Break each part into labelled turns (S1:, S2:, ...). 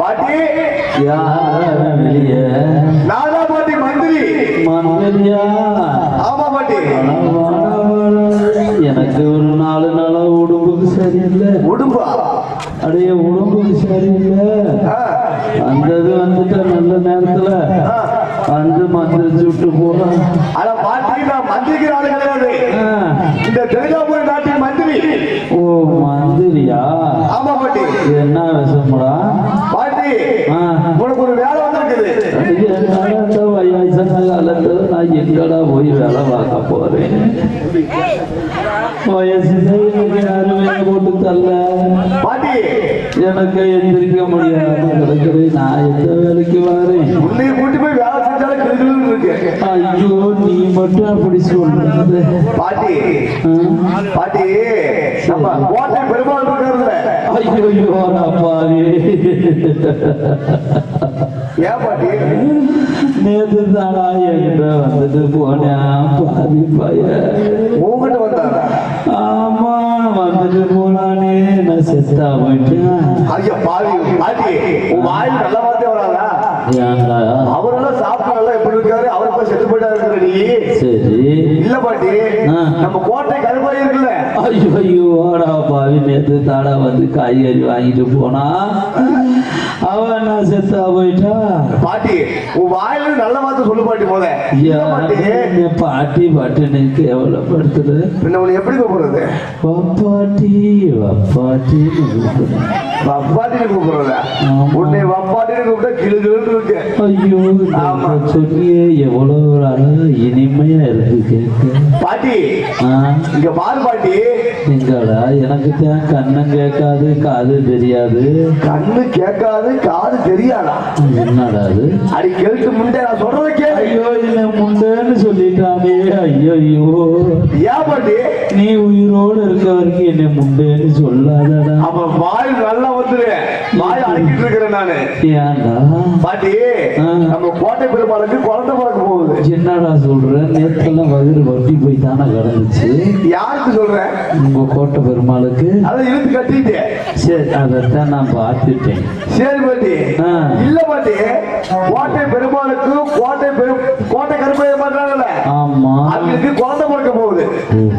S1: பாட்டி
S2: வெளியே
S1: நானா பாட்டி மந்திரி
S2: மந்திரியா?
S1: ஆமா பாட்டி.
S2: எனக்கு ஒரு 4 நாளா உடம்புக்கு சரியில்லை.
S1: உடும்பா
S2: அடைய உடம்புக்கு சரியில்லை. வந்தது வந்துட்ட நல்ல நேரத்துல வந்து மந்திரிச்சு விட்டு போறான்.
S1: ஆனா பாட்டி நான் மந்திரிக்கிற ஆளு கிடையாது. இந்த தெலுங்காபுரி நாட்டின் மந்திரி.
S2: ஓ மந்திரியா?
S1: ஆமா பாட்டி.
S2: என்ன விஷயம்டா
S1: பாட்டி? உனக்கு ஒரு வேலை வந்திருக்குது.
S2: வயசான காலத்துல நான் எங்கடா போய் வேலை பார்க்க போறேன்? வயசுல எனக்கு யாருமே போட்டு தரல
S1: பாட்டி.
S2: எனக்கு எந்திரிக்க முடியாது கிடக்குறேன். நான் எந்த வேலைக்கு வரேன்?
S1: உன்னை கூட்டி போய் வேலை செஞ்சாலும் கிருகிருன்னு இருக்கு.
S2: ஐயோ நீ மட்டும் அப்படி சொல்றது.
S1: பாட்டி பாட்டி நம்ம கோட்டை பெருமாள் இருக்காருல்ல.
S2: ஐயோ அப்பாவே.
S1: ஏன் பாட்டி?
S2: நேற்று தானா என்கிட்ட வந்துட்டு போனேன் பாதி பையன்.
S1: உங்ககிட்ட வந்தாரா?
S2: ஆமா வந்துட்டு போனானே. நான் செத்தா போயிட்டேன்.
S1: ஐயா பாவி பாட்டி, உன் வாயில் நல்ல வார்த்தை வராதா?
S2: ஏன்டா?
S1: அவரெல்லாம் சாப்பிட்டு நல்லா எப்படி இருக்காரு? அவரு போய் செத்து போயிட்டா இருக்கிற நீ.
S2: சரி
S1: இல்ல பாட்டி, நம்ம கோட்டை கருப்பாய் இருக்குல்ல.
S2: ஐயோ ஐயோ ஆடா பாவி. நேற்று தாடா வந்து காய்கறி வாங்கிட்டு போனா அவன் நான் செத்தா போயிட்டா.
S1: பாட்டி உன் வாயில நல்ல வார்த்தை சொல்லு பாட்டி. போத
S2: பாட்டி பாட்டின்னு கேவலப்படுத்துற.
S1: பின்ன உன்னை எப்படி கூப்பிடுறது?
S2: வப்பாட்டி வப்பாட்டின்னு
S1: வப்பாட்டின்னு கூப்பிடுறத? உன்னை வப்பாட்டின்னு கூப்பிட்டா கிளுகிளுன்னு இருக்கு.
S2: ஐயோ சொல்லியே எவ்வளவு ஒரு அழகா இனிமையா இருக்கு கேட்க.
S1: பாட்டி இங்க பாரு பாட்டி.
S2: எங்கடா எனக்கு தான் கண்ணம் கேட்காது காது தெரியாது.
S1: கண்ணு கேட்காது காது தெரியாதா?
S2: என்னடா அது?
S1: அடி கேட்டு முண்டே நான் சொல்றத கேளு.
S2: ஐயோ என்ன முண்டேன்னு சொல்லிட்டானே. ஐயோ ஐயோ.
S1: ஏன் பாட்டி?
S2: நீ உயிரோடு இருக்க வரைக்கும் என்ன முண்டேன்னு சொல்லாதடா.
S1: அப்ப வாய் நல்லா வந்துரு. வாய் அடக்கிட்டு இருக்கிறேன் நானு.
S2: ஏன்டா?
S1: பாட்டி நம்ம கோட்டை பெருமாளுக்கு குழந்தை பிறக்க போகுது.
S2: என்னடா சொல்ற? நேற்றெல்லாம் வயிறு வட்டி போய் தானே கிடந்துச்சு.
S1: யாருக்கு சொல்றேன்?
S2: உங்க கோட்டை பெருமாளுக்கு.
S1: அதை இழுத்து கட்டிட்டேன்.
S2: சரி அதைத்தான் நான் பார்த்துட்டேன்.
S1: சரி பாட்டி. இல்ல பாட்டி, கோட்டை பெருமாளுக்கு கோட்டை கருப்பைய பண்றாங்கல்ல.
S2: ஆமா
S1: அதுக்கு குழந்தை பிறக்க போகுது.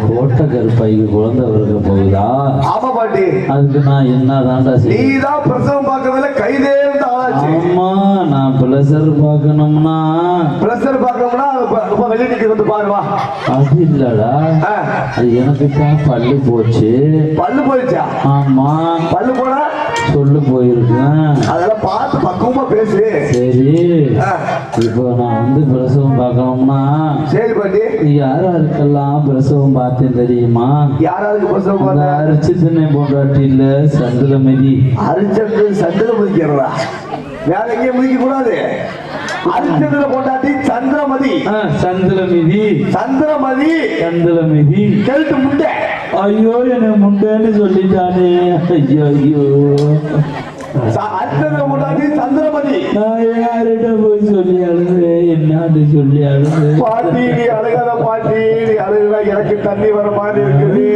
S2: கோட்டை கருப்பைக்கு குழந்தை பிறக்க போகுதா?
S1: ஆமா பாட்டி.
S2: அதுக்கு நான் என்னதான்டா
S1: நீ தான் பிரசவம் பார்க்கறதுல கைதேர்ந்த ஆளாச்சு.
S2: ஆமா நான் பிளஸர் பார்க்கணும்னா
S1: வெளியிட்டு வந்து பாருவா.
S2: அது இல்லடா, அது எனக்கு தான் பல்லு போச்சு.
S1: பல்லு போயிடுச்சா?
S2: ஆமா
S1: பல்லு போனா
S2: சொல்லு போயிருக்கேன்.
S1: அதெல்லாம் பார்த்து பக்குவமா பேசு.
S2: சரி இப்போ நான் வந்து பிரசவம் பார்க்கணும்னா.
S1: சரி பாட்டி.
S2: யாராருக்கெல்லாம் பிரசவம் பார்த்தேன் தெரியுமா?
S1: யாராருக்கு பிரசவம் பார்த்த?
S2: அரிச்சந்திரனை போன்றாட்டி இல்ல சந்திரமதி.
S1: அரிச்சந்திரன் சந்திர முதிக்கிறதா? வேற எங்கேயும் முதிக்க கூடாது. அரிச்சந்திர போட்டாட்டி சந்திரமதி.
S2: சந்திரமதி
S1: சந்திரமதி
S2: சந்திரமதி
S1: கெழுத்து முண்டை.
S2: ஐயோ என்ன முண்டேன்னு சொல்லிட்டானே. ஐயோ ஐயோ.
S1: அரிச்சந்திர போட்டாட்டி சந்திரமதி.
S2: நான் யார்கிட்ட போய் சொல்லி அழுகுறேன்? என்னாட்டு சொல்லி அழுகுறேன்?
S1: பாட்டி நீ அழுகாத பாட்டி. நீ அழுகுனா எனக்கு தண்ணி வர மாதிரி இருக்குது.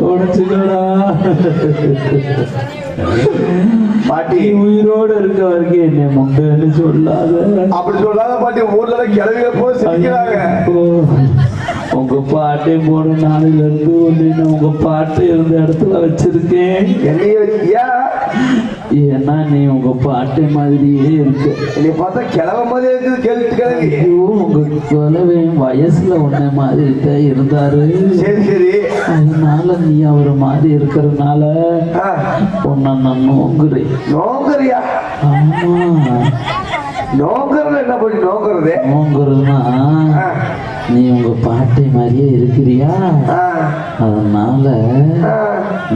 S2: தொடச்சுக்கடா
S1: பாட்டி.
S2: உயிரோடு இருக்க வரைக்கும் என்ன முண்டேன்னு சொல்லாத.
S1: அப்படி சொல்லாத பாட்டி. ஊர்ல கிளவிய போய் சிரிக்கிறாங்க.
S2: உங்க பாட்டை போன நாளில இருந்து ஒண்ணு உங்க பாட்டு இருந்த இடத்துல வச்சிருக்கேன். ஏன்னா நீ உங்க பாட்டை மாதிரியே இருக்கு.
S1: நீ பார்த்தா கிளவ மாதிரி இருக்குது. கேள்வி கிளவி.
S2: உங்க கிளவி வயசுல உன்ன மாதிரி தான் இருந்தாரு.
S1: சரி சரி.
S2: அதனால நீ அவர் மாதிரி இருக்கிறதுனால உன்னை நான் நோங்குறேன்.
S1: நோங்குறியா?
S2: ஆமா
S1: நோங்குறது என்ன பண்ணி நோங்குறது?
S2: நோங்குறதுன்னா நீ உங்க பாட்டை மாதிரியே இருக்கிறியா? அதனால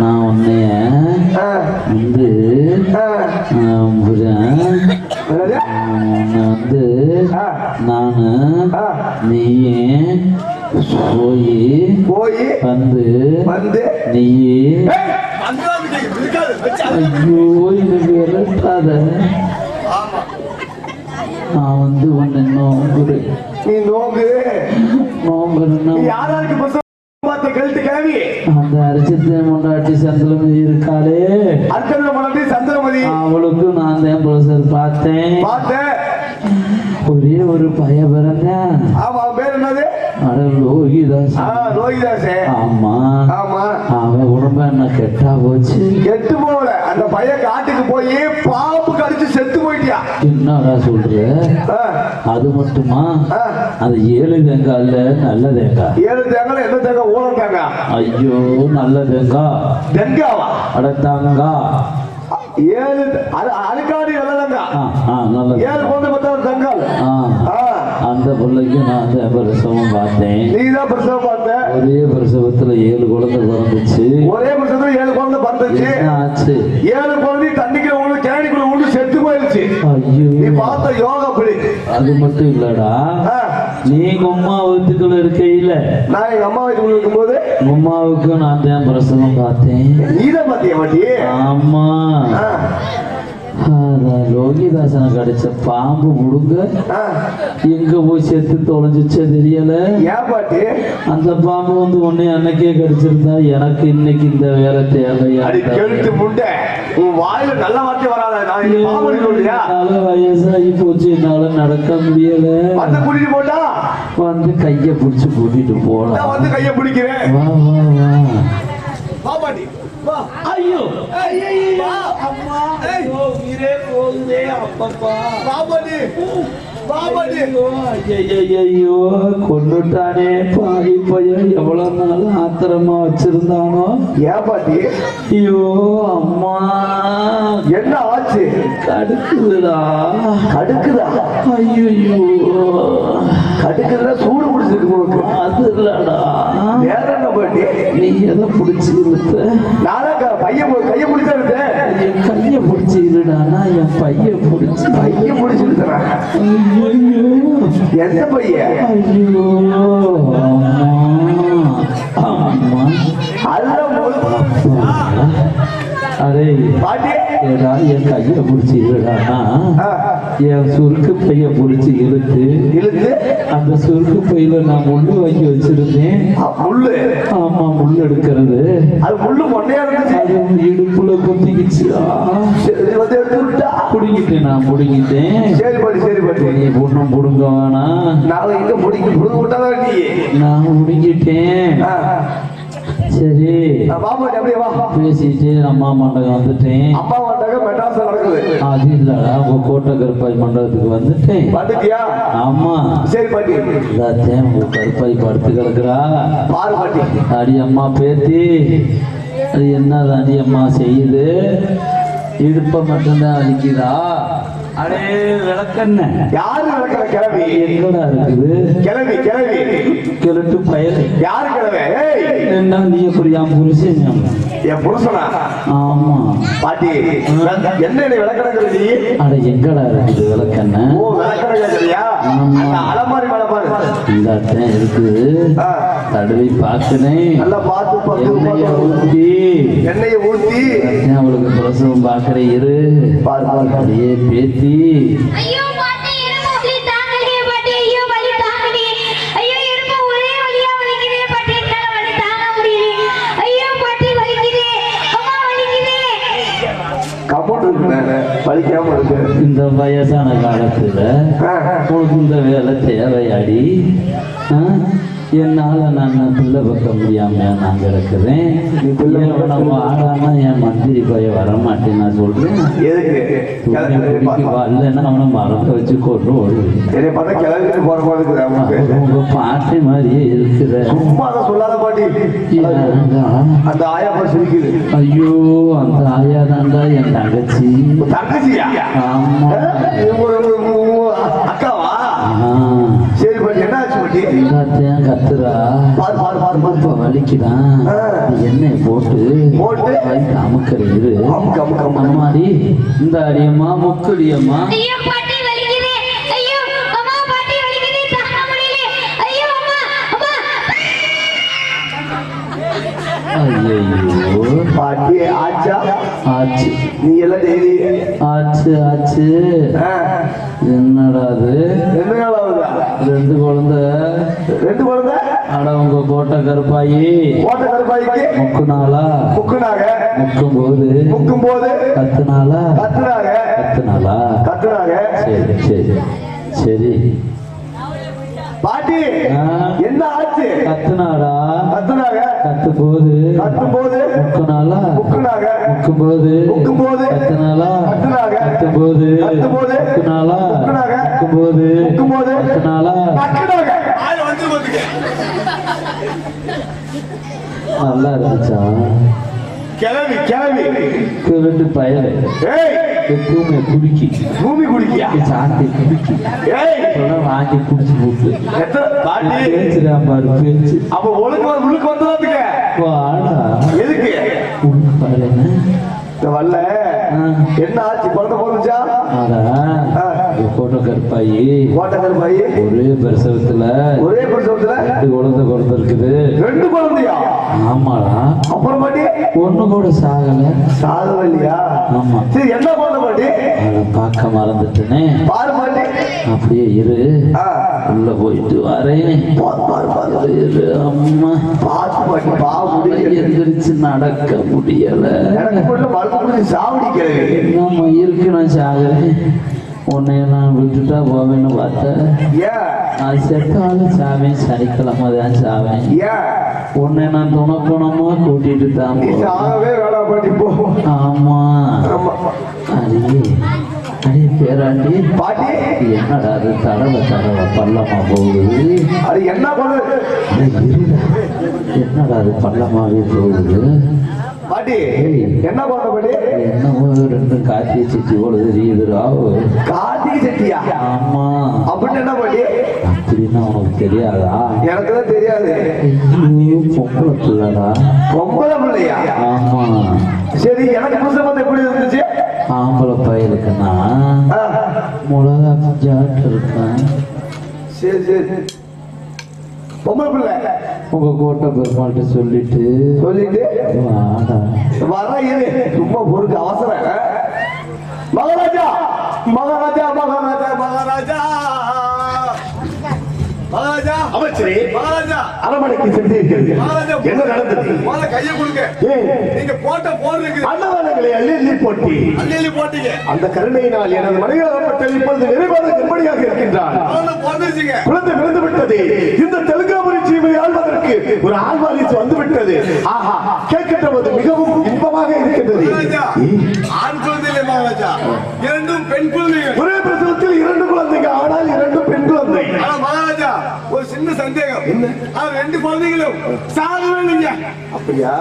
S2: நான் உன்னைய வந்து வந்து நானு நீயே போய் வந்து நீயே. ஐயோ எனக்கு விரட்டாத. நான் வந்து உன்னை நோங்குறேன்.
S1: நீ நோங்குறேன்னா யாராருக்கு கழுத்து கிளவி?
S2: அந்த அரிச்சந்திரன் முண்டாட்டி சந்திரமதி இருக்காளே.
S1: அர்ச்சந்திர முன்னாடி சந்திரமதி.
S2: அவளுக்கு நான் நான் தான் புருஷர் பார்த்தேன். ஒரே ஒரு பய பிறந்தேன்.
S1: ஆமா, பேர் என்னது?
S2: அட லோகிதாஸ்.
S1: லோகிதாஸ்.
S2: ஆமா
S1: ஆமா.
S2: அவன் உடம்பு என்ன கெட்டா போச்சு.
S1: கெட்டு போகல, அந்த பையன் காட்டுக்கு போய் பாம்பு கடிச்சு செத்து போயிட்டியா.
S2: என்னடா சொல்ற? அது மட்டுமா? அது 7 தேங்காய் இல்ல, நல்ல தேங்காய்.
S1: 7 தேங்காய் என்ன தேங்காய்? ஊழ தேங்காய்.
S2: ஐயோ, நல்ல தேங்காய்.
S1: தேங்காவா?
S2: அட தேங்காய்
S1: 7 அழுக்காடி நல்லதங்க. 7 குழந்தை பார்த்தா ஒரு தங்கால்.
S2: அந்த பிள்ளைக்கு நான் அந்த பிரசவம் பார்த்தேன்.
S1: நீதான் பிரசவம் பார்த்த? ஒரே
S2: பிரசவத்துல 7 குழந்தை பிறந்துச்சு.
S1: ஒரே பிரசவத்துல 7 குழந்தை பிறந்துச்சு.
S2: ஆச்சு
S1: 7 குழந்தை தண்ணிக்குள்ள உள்ள கேணிக்குள்ள உள்ள செத்து போயிருச்சு.
S2: ஐயோ,
S1: நீ பார்த்த யோகா படி.
S2: அது மட்டும் இல்லடா, நீ உம்மா வீட்டுக்குள்ள இருக்கையில
S1: நான் எங்க அம்மா வீட்டுக்குள்ள இருக்கும்போது
S2: உம்மாவுக்கு நான் தான் பிரசவம் பார்த்தேன்.
S1: நீதான் பாத்தியா மாட்டி?
S2: ஆமா. லோகிதாசனை கடிச்ச பாம்பு முடுங்க எங்க போய் செத்து தொலைஞ்சிச்சே தெரியல.
S1: ஏன் பாட்டி?
S2: அந்த பாம்பு வந்து உன்னை அன்னைக்கே கடிச்சிருந்தா எனக்கு இன்னைக்கு இந்த வேலை தேவையா?
S1: உன் வாயில நல்ல வார்த்தை வராத.
S2: நான் வயசாகி போச்சு, என்னால நடக்க முடியல.
S1: வந்து கூட்டிட்டு போட்டா
S2: வந்து கைய பிடிச்சு கூட்டிட்டு போலாம்.
S1: வந்து கைய பிடிக்கிறேன்.
S2: வா வா வா.
S1: வா பாட்டி வா.
S2: ஐயோ
S1: வா
S2: அம்மா. ஐயோ வீரே போகுதே அப்பப்பா.
S1: வா பாட்டி வா பாட்டி.
S2: ஐயோ கொண்டுட்டானே பாவி பையன். எவ்வளவு நாள் ஆத்திரமா வச்சிருந்தானோ.
S1: ஏன் பாட்டி?
S2: ஐயோ அம்மா,
S1: என்ன ஆச்சு?
S2: கடுக்குதுடா.
S1: கடுக்குதா?
S2: ஐயோ
S1: கடுக்குதுன்னா சூடு பிடிச்சிருக்கு உங்களுக்கு.
S2: அது இல்லடா.
S1: வேற என்ன பாட்டி?
S2: நீ எதை பிடிச்சி இழுத்த?
S1: நானே கைய பிடிச்சா இருந்தேன்.
S2: என் கைய பிடிச்சி இழுடானா என் பைய பிடிச்சி
S1: பிடிச்சி இழுத்துறேன். எந்த பையன்?
S2: ஐயோ அம்மா. அரே
S1: பாட்டி
S2: ஏடா என் கைய பிடிச்சி இழுடானா என் சுருக்கு பைய பிடிச்சி இழுத்து அந்த சுருக்கு பையில நான் முள்ளு வாங்கி வச்சிருந்தேன்.
S1: முள்ளு?
S2: ஆமா, முள்ளு எடுக்கிறது.
S1: அது முள்ளு மொண்டையா இருந்துச்சு.
S2: இடுப்புல குத்திக்கிச்சு. புடுங்கிட்டேன், நான் புடுங்கிட்டேன்.
S1: சரி பாட்டி சரி பாட்டி.
S2: நீ பொண்ணும் புடுங்க வேணாம்.
S1: நான் எங்க புடுங்க விட்டாதான் நீ.
S2: நான் புடுங்கிட்டேன். சரி
S1: அப்படியே வா.
S2: பேசிட்டு அம்மா மண்டபம் வந்துட்டேன்.
S1: அம்மா மண்டபம் மெட்ராஸ்ல நடக்குது.
S2: அது இல்லடா, உங்க கோட்டை கருப்பாய் மண்டபத்துக்கு வந்துட்டேன்.
S1: வந்துட்டியா?
S2: ஆமா.
S1: சரி பாட்டி.
S2: எல்லாத்தையும் உங்க கருப்பாய் படுத்து கிடக்குறா.
S1: பாரு பாட்டி.
S2: அடி அம்மா பேத்தி, அது என்னதான் அடி அம்மா செய்யுது? இடுப்ப மட்டும்தான் அடிக்குதா? அடே விளக்கண்ண.
S1: யாரு விளக்கற? கிளவி
S2: எங்கடா இருக்குது?
S1: கிளவி கிளவி
S2: கிழட்டு பயல்.
S1: யாரு கிளவி?
S2: என்ன நீ எப்படி என் புருஷன்?
S1: என் புருஷனா?
S2: ஆமா
S1: பாட்டி. என்ன விளக்கறது நீ?
S2: அட எங்கடா இருக்குது விளக்கண்ண?
S1: ஓ விளக்கறியா? அலமாரி மேல பாரு.
S2: இந்தாத்தான் இருக்குது. தடவை பார்க்கிறேன்.
S1: நல்லா பார்த்து எண்ணெயை ஊத்தி
S2: அவளுக்கு பிரசவம் பார்க்கிறேன். இரு
S1: பாரு பாரு.
S2: அப்படியே பேத்தி.
S3: ஐயோ பாட்டி, இரும்பு வலி தாங்கலையே பாட்டி. ஐயோ வலி தாங்கலையே. ஐயோ இரும்பு ஒரே வலியா வலிக்குதே பாட்டி. என்னால வலி தாங்க முடியல. ஐயோ பாட்டி வலிக்குதே. அம்மா வலிக்குதே.
S1: கபோர்ட் இருக்கு, வலிக்காம இருக்கு.
S2: இந்த வயசான காலத்துல உனக்கு இந்த வேலை தேவையாடி? என்னால நான் பிள்ளை பார்க்க முடியாம நான் கிடக்குறேன். நம்ம ஆடானா என் மந்திரி போய் வரமாட்டேன். நான் சொல்றேன் வரலன்னா அவனை மரத்தை வச்சு கொண்டு உங்க பாட்டி மாதிரியே இருக்கிற.
S1: சொல்லாத பாட்டி. அந்த ஆயா சிரிக்குது.
S2: ஐயோ அந்த ஆயா தாண்டா என் தங்கச்சி.
S1: தங்கச்சியா? ஆமா. அக்காவா? சரி பாட்டி. என்ன ஆச்சு பாட்டி?
S2: எல்லாத்தையும் கத்துறா. இப்ப வலிக்குதான். எண்ணெய் போட்டு அமுக்கறிது. அம்மாடி இந்த அடியம்மா முக்கடியம்மா.
S3: ஐயோ பாட்டி வலிக்குதே. ஐயோ அம்மா பாட்டி வலிக்குதே. தாங்க முடியல. ஐயோ அம்மா அம்மா.
S2: ஐயோ
S1: பாட்டி ஆச்சா?
S2: ஆச்சு.
S1: நீ எல்லாம் டெய்லி
S2: ஆச்சு ஆச்சு. என்னடா அது? 2 குழந்தை.
S1: 2 குழந்தை?
S2: அட உங்க கோட்டை கருப்பாயி.
S1: கோட்டை கருப்பாயிக்கு
S2: முக்குனாலா?
S1: முக்குனாங்க.
S2: முக்கும் போது
S1: கத்துனாலா?
S2: கத்துனாங்க.
S1: கத்துனாங்க.
S2: சரி சரி சரி
S1: பாட்டி
S2: ஆ.
S1: என்ன ஆச்சு?
S2: கத்துனாடா
S1: கத்துனாங்க.
S2: கத்தும் போது முக்குனாலா
S1: முக்குனாங்க.
S2: முக்கும்போது
S1: முக்கும்போது
S2: கத்துனாலா
S1: கத்துனாங்க.
S2: கத்தும்போது
S1: கத்தும்போது
S2: முக்குனாலா
S1: முக்குனாங்க.
S2: முக்கும்போது
S1: முக்கும்போது
S2: கத்துனாலா
S1: கத்துனாங்க.
S2: நல்லா இருந்துச்சா?
S1: கிளவி கிளவி
S2: ரெண்டு பயலை
S1: ஏய்
S2: எப்பவுமே குடிக்கி
S1: பூமி குடிக்கியா?
S2: சாந்தி குடிக்கி
S1: ஏய்
S2: வாங்கி குடிச்சு போட்டு
S1: எத்தனை பாட்டி
S2: பேச்சுதான் பாரு பேச்சு
S1: அப்ப ஒழுங்கு உள்ளுக்கு வந்துடாதுங்க.
S2: வாடா
S1: எதுக்கு
S2: உள்ள பாரு
S1: இந்த வரல என்ன ஆச்சு? குழந்தை போனுச்சா?
S2: கோட்டை கருப்பாயி
S1: கோட்டக்கல் பாயி
S2: ஒரே பிரசவத்துல
S1: ஒரே பிரசவத்துல
S2: 2 குழந்தை பிறந்திருக்குது.
S1: 2 குழந்தையா?
S2: ஆமாடா.
S1: அப்புறம் பாட்டி
S2: ஒண்ணு கூட சாகல.
S1: சாகவே இல்லையா?
S2: ஆமா.
S1: சரி என்ன பண்ண பாட்டி?
S2: அதை பார்க்க மறந்துட்டேனே.
S1: பாரு பாட்டி.
S2: அப்படியே இரு, உள்ள போயிட்டு வரேன். இரு அம்மா.
S1: பாத்து பாட்டி பா முடியல.
S2: எந்திரிச்சு நடக்க முடியல.
S1: எனக்கு மட்டும் மருந்து குடிச்சு சாவடிக்கிறேன்.
S2: நம்ம இருக்கு நான் சாகுறேன். உன்னை நான் விட்டுட்டா போவேன்னு பார்த்தேன்.
S1: ஏன்
S2: நான் செத்தாலும் சாவேன், சனிக்கிழமை தான் சாவேன்.
S1: ஏன்
S2: உன்னை நான் துணப்பணமா கூட்டிட்டு தான்
S1: நீ சாகவே வேணாம் பாட்டி போ.
S2: ஆமா. அடியே அடியே பேராண்டி
S1: பாட்டி
S2: என்னடா அது தடவை பள்ளமா போகுது?
S1: அது என்ன பண்ணுது?
S2: என்னடா அது பள்ளமாவே போகுது?
S1: பாட்டி என்ன பண்ண பாட்டி?
S2: என்னமோ 2 கார்த்திகை சிட்டி போல தெரியுதுடா.
S1: கார்த்திகை சட்டியா?
S2: ஆமா.
S1: அப்படின்னு என்ன பாட்டி?
S2: அப்படின்னா உனக்கு தெரியாதா?
S1: எனக்கு தான் தெரியாது.
S2: ஐயோ, பொம்பளை பிள்ளைடா.
S1: பொம்பளை பிள்ளையா?
S2: ஆமா.
S1: சரி எனக்கு புதுசை பார்த்து எப்படி இருந்துச்சு?
S2: ஆம்பளை பையலுக்குன்னா மிளகா ஜாட்டு இருக்கான்.
S1: சரி சரி பொம்பளை பிள்ளை
S2: உங்க கோட்டை பெருமாள்கிட்ட சொல்லிட்டு வாடா.
S1: வர இரு சும்மா பொறுக்கு அவசரம். மகாராஜா மகாராஜா மகாராஜா மகாராஜா மகாராஜா அமைச்சரே மகாராஜா அரமனைக்கு சென்றீர்கள். என்ன நடந்தது? கையை கொடுங்க. நீங்க போட்ட போடுறீங்க அன்னதானங்களை அள்ளி போட்டி அள்ளி போட்டீங்க. அந்த கருணையினால் எனது மனைவியாகப்பட்ட இப்பொழுது நிறைவாக கர்ப்பணியாக இருக்கின்றார். குழந்தை பிறந்து விட்டது. இந்த தெலுங்காபுரி சீமை ஆள்வதற்கு ஒரு ஆழ்வாரிசு வந்து விட்டது. ஆஹா, கேட்கின்றது மிகவும் இன்பமாக இருக்கின்றது. ஆண் குழந்தை மகாராஜா, 2 பெண் குழந்தைகள். ஒரே பிரசவத்தில் 2 குழந்தைங்க. ஆனால் 2 பெண் குழந்தை. மகாராஜா ஒரு சின்ன சந்தேகம். என்ன? 2 குழந்தைகளும் சாகவே இல்லைங்க. அப்படியா?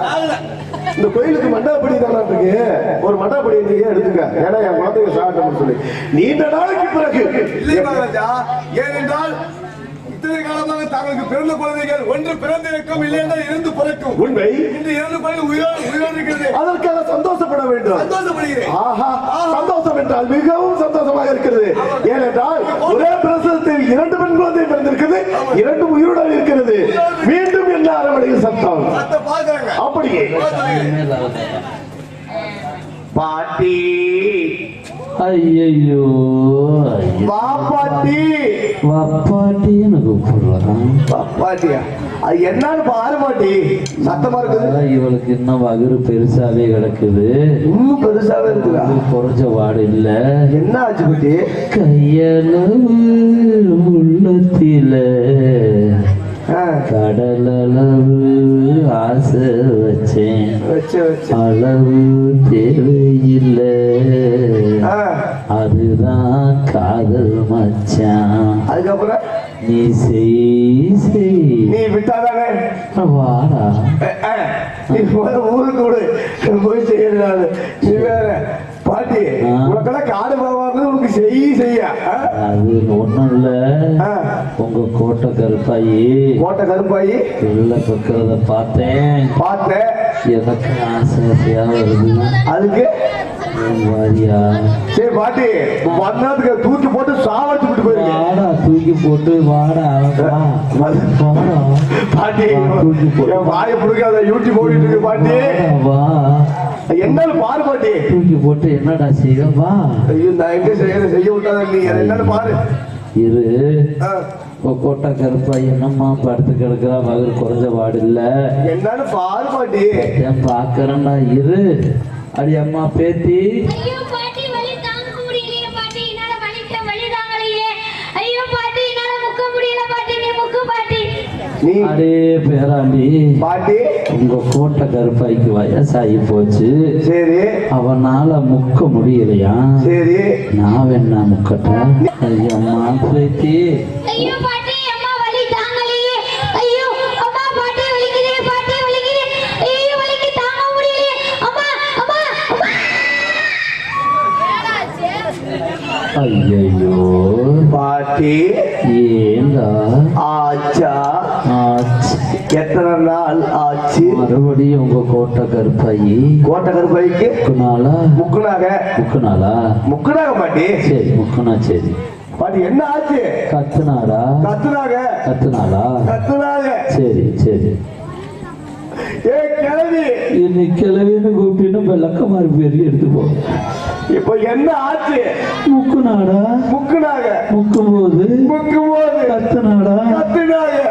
S1: இந்த கோயிலுக்கு மண்டபப்படி தானே இருக்கு. ஒரு மண்டபப்படி நீங்க எடுத்துங்க. ஏன்னா என் குழந்தைங்க சாகட்டும் சொல்லி நீண்ட நாளைக்கு பிறகு. இல்லை மகாராஜா, ஏனென்றால் இத்தனை காலமாக தங்களுக்கு பிறந்த குழந்தைகள் ஒன்று பிறந்த இறக்கம் இல்லை என்றால் இருந்து பிறக்கும். உண்மை. இந்த 2 குழந்தைகள் உயிரோடு இருக்கிறது. அதற்காக சந்தோஷப்பட வேண்டும். சந்தோஷப்படுகிறேன். ஆஹா, சந்தோஷம் என்றால் மிகவும் சந்தோஷமாக இருக்கிறது. ஏனென்றால் ஒரே பிரசவத்தில் 2 பெண் குழந்தை பிறந்திருக்கிறது. 2 உயிருடன் இருக்கிறது. மீண்டும் என்ன அரவணையில் சத்தம் அப்படியே. பாட்டி
S2: ஐயோ,
S1: வா பாட்டி.
S2: வப்பாட்டின்னு கூப்பிடுறான்.
S1: பாட்டியா? அது என்னன்னு பாரு பாட்டி. சத்தமா இருக்குது.
S2: இவளுக்கு இன்னும் வகுறு பெருசாவே கிடக்குது.
S1: இன்னும் பெருசாவே இருக்குதா?
S2: குறைஞ்ச வாடு இல்ல.
S1: என்ன ஆச்சு பாட்டி?
S2: கையளவு உள்ளத்தில கடலளவு ஆசை வச்சேன். அளவு தேவையில்லை, அதுதான் காதல் மச்சான். அதுக்கப்புறம் நீ செய் நீ விட்டாதானே. வாடா, நீ ஊருக்கு விடு, போய் செய்யறாரு. நீ வேற பாட்டி, உனக்கெல்லாம் காடு போவாங்க. உனக்கு செய்ய அது ஒண்ணும் இல்ல. உங்க கோட்டை கருப்பாயி உள்ள பக்கிறத பார்த்தேன். எனக்கு ஆசையா வருது. அதுக்கு வாரியா? சரி பாட்டி, வண்ணாதுக்கு தூக்கி போட்டு சாவடிச்சுட்டு போயிருங்க. வாடா, தூக்கி போட்டு வாடா. பாட்டி தூக்கி போட்டு வாயை பிடிக்காத. யூடியூப் ஓடிட்டு இருக்கு பாட்டி. வா, என்னன்னு பாரு பாட்டி. தூக்கி போட்டு என்னடா செய்ய? வா. ஐயோ, நான் எங்க செய்ய விட்டாத நீ. என்னன்னு பாரு. இரு, கோட்டை கருப்பா என்னம்மா படுத்து கிடக்குறா? மகள் குறைஞ்ச வாடு இல்ல. என்னன்னு பாரு பாட்டி. பாக்குறேன்டா, இரு. அடி அம்மா பேத்தி.
S3: ஐயோ பாட்டி, வலி தாங்க முடியலையே பாட்டி. என்னால
S2: நீ
S4: அடே பேராண்டி
S2: பாட்டி
S4: உங்க கோட்டை கருப்பாய்க்கு வயசாகி போச்சு.
S2: சரி
S4: அவனால முக்க முடியலையா?
S2: சரி
S4: நான் வேணா முக்கட்டா? ஐயம்மா பிரீத்தி
S3: ஐயோ பாட்டி அம்மா வலி தாங்கலையே. ஐயோ அம்மா பாட்டி வலிக்குதே, பாட்டி வலிக்குதே. ஐயோ வலிக்கு தாங்க முடியலையே. அம்மா அம்மா அம்மா.
S4: ஐயோ
S2: பாட்டி
S4: ஏண்டா
S2: ஆச்சா
S4: ஆச்சு.
S2: எத்தனை நாள் ஆச்சு
S4: மறுபடியும் உங்க கோட்டை கருப்பாயி
S2: கோட்டை கருப்பாய்க்கு
S4: முக்குனாலா? முக்குனாலா?
S2: முக்குனாக பாட்டி.
S4: சரி முக்குனா சரி.
S2: பாட்டி என்ன ஆச்சு?
S4: கத்துனாடா? கத்துனாளா? சரி சரி.
S2: ஏ கிளவி
S4: இன்னைக்கு கிளவின்னு கூப்பிட்டு விளக்கமாறு பேருக்கு எடுத்து போ.
S2: இப்போ என்ன ஆச்சு?
S4: முக்குனாடா? முக்கும் போது கத்துனாடா?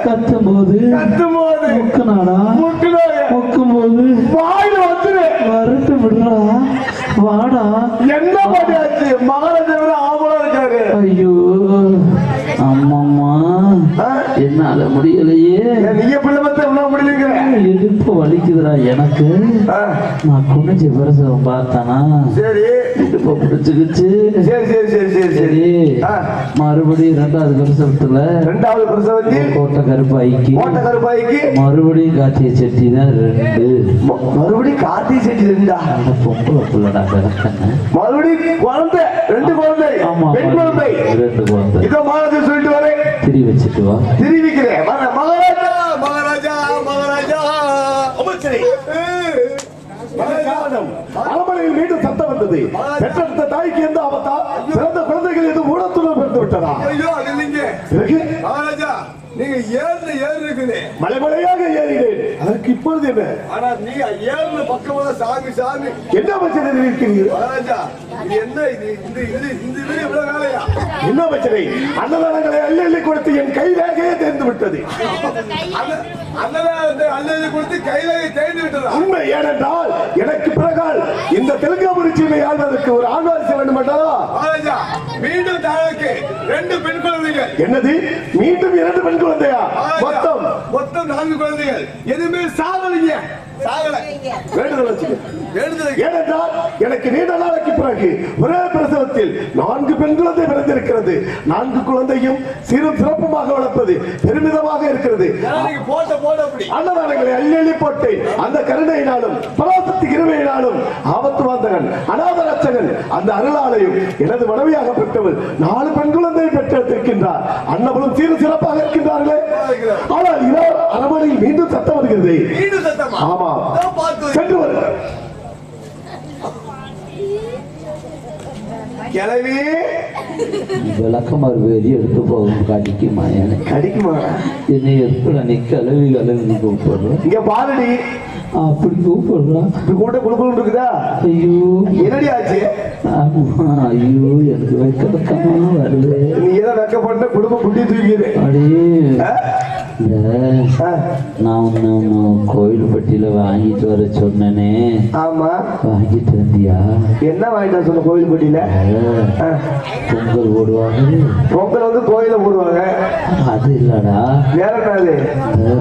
S4: கத்தும் போது முக்குனாடா? முக்கும் போது
S2: வாயில வந்துரு.
S4: வரட்டு விடுறா, வாடா.
S2: என்ன பாட்டி ஆச்சு? மகாராஜா ஆவலா இருக்காரு.
S4: ஐயோ அம்மம்மா என்னால முடியலையே.
S2: நீங்க பிள்ளை பத்த எவ்வளவு முடியலைங்க?
S4: இடுப்பு வலிக்குதுடா எனக்கு. நான் குனிஞ்சு பிரசவம் பார்த்தானா
S2: சரி
S4: இடுப்ப பிடிச்சுக்கிச்சு.
S2: சரி சரி சரி சரி சரி
S4: மறுபடியும் ரெண்டாவது பிரசவத்தில் கோட்டை கருப்பாய்க்கு மறுபடியும் காத்திய செட்டி தான் 2.
S2: மறுபடியும் கார்த்திகை செட்டி 2.
S4: அந்த பொம்பளை பிள்ளடா கிடக்கண்ண.
S2: மறுபடியும் குழந்தை 2 குழந்தை.
S4: ஆமா
S2: பெண் குழந்தை
S4: 2 குழந்தை.
S2: இதோ மகாராஜா சொல்லிட்டு வரேன்.
S4: திரி வச்சுட்டு வா.
S2: தெரிவிக்கிறேன். மகாராஜா மகாராஜா மகாராஜா
S1: அமைச்சரே, அரண்மனையில் மீண்டும் சத்தம் வந்தது. பெற்றெடுத்த தாய்க்கு எந்த ஆபத்தா? பிறந்த குழந்தைகள் எதுவும் ஊடத்துடன் பிறந்து விட்டதா?
S2: ஐயோ அது இல்லைங்க மகாராஜா. நீங்க ஏறு இருக்குது.
S1: மலைமலையாக ஏறினேன். அதற்கு இப்பொழுது என்ன?
S2: ஆனா நீங்க ஏறு பக்கமா சாமி சாமி
S1: என்ன அமைச்சரை இருக்கிறீர்கள்?
S2: மகாராஜா இது என்ன இது இந்த இது இந்த இது எவ்வளவு வேலையா?
S1: என்ன அமைச்சரை? அன்னதானங்களை அள்ளி அள்ளி கொடுத்து என் கையிலேயே தேர்ந்து விட்டது.
S2: அள்ளி கொடுத்து கையிலேயே தேர்ந்து விட்டதா?
S1: உண்மை. ஏனென்றால் எனக்கு பிறகால் இந்த தெலுங்காபுரி சீமை ஆள்வதற்கு ஒரு ஆண்வாரிசு வேண்டும் என்றா?
S2: மகாராஜா மீண்டும் தாய்க்கு 2 பெண் குழந்தைகள்.
S1: என்னது? மீண்டும் 2 பெண் குழந்தையா? மொத்தம்
S2: 4 குழந்தைகள். எதுவுமே சாகலைங்க.
S1: வேண்டுதல் வச்சுக்க. ஏனென்றால் எனக்கு நீண்ட நாளைக்கு பிறகு ஒரே பிரசவத்தில் 4 பெண் குழந்தை பிறந்திருக்கிறது. 4 குழந்தையும் சிறும் சிறப்புமாக வளர்ப்பது பெருமிதமாக இருக்கிறது. அன்னதானங்களை அள்ளி அள்ளி போட்டு அந்த கருணையினாலும் பராசக்தி கிருபையினாலும் ஆபத்து வாந்தகன் அநாத ரட்சகன் அந்த அருளாலையும் எனது மனைவியாக பெற்றவள் 4 பெண் குழந்தையை பெற்றெடுத்திருக்கின்றார். அன்னபுரம் சீரும் சிறப்பாக இருக்கின்றார்களே. ஆனால் இதோ அரண்மனையில் மீண்டும் சத்தம் வருகிறது. ஆமா சென்று வருகிறார்.
S2: கிளவி
S4: விளக்கமாறு வேதி எடுத்து போகும். கடிக்குமா? எனக்கு
S2: கடிக்குமா?
S4: என்னை எப்படி நீ கிளவி கூப்பிடுறோம்?
S2: இங்க பாருடி.
S4: அப்படி கூப்பிடுறான்.
S2: கூட குழுக்குழு இருக்குதா?
S4: ஐயோ
S2: என்னடி ஆச்சு?
S4: ஐயோ எனக்கு வைக்கமா வருது.
S2: நீ ஏதோ வைக்கப்பட்ட குடும்ப குட்டி தூக்கிடு.
S4: நான் ஒன்னு கோயில்பட்டியில வாங்கிட்டு வர சொன்னேனே.
S2: ஆமா
S4: வாங்கிட்டு வந்தியா?
S2: என்ன வாங்கிட்டு வர சொன்ன? கோயில்பட்டியில
S4: பொங்கல் போடுவாங்க.
S2: பொங்கல் கோயில போடுவாங்க.
S4: அது இல்லடா,
S2: வேற என்னது?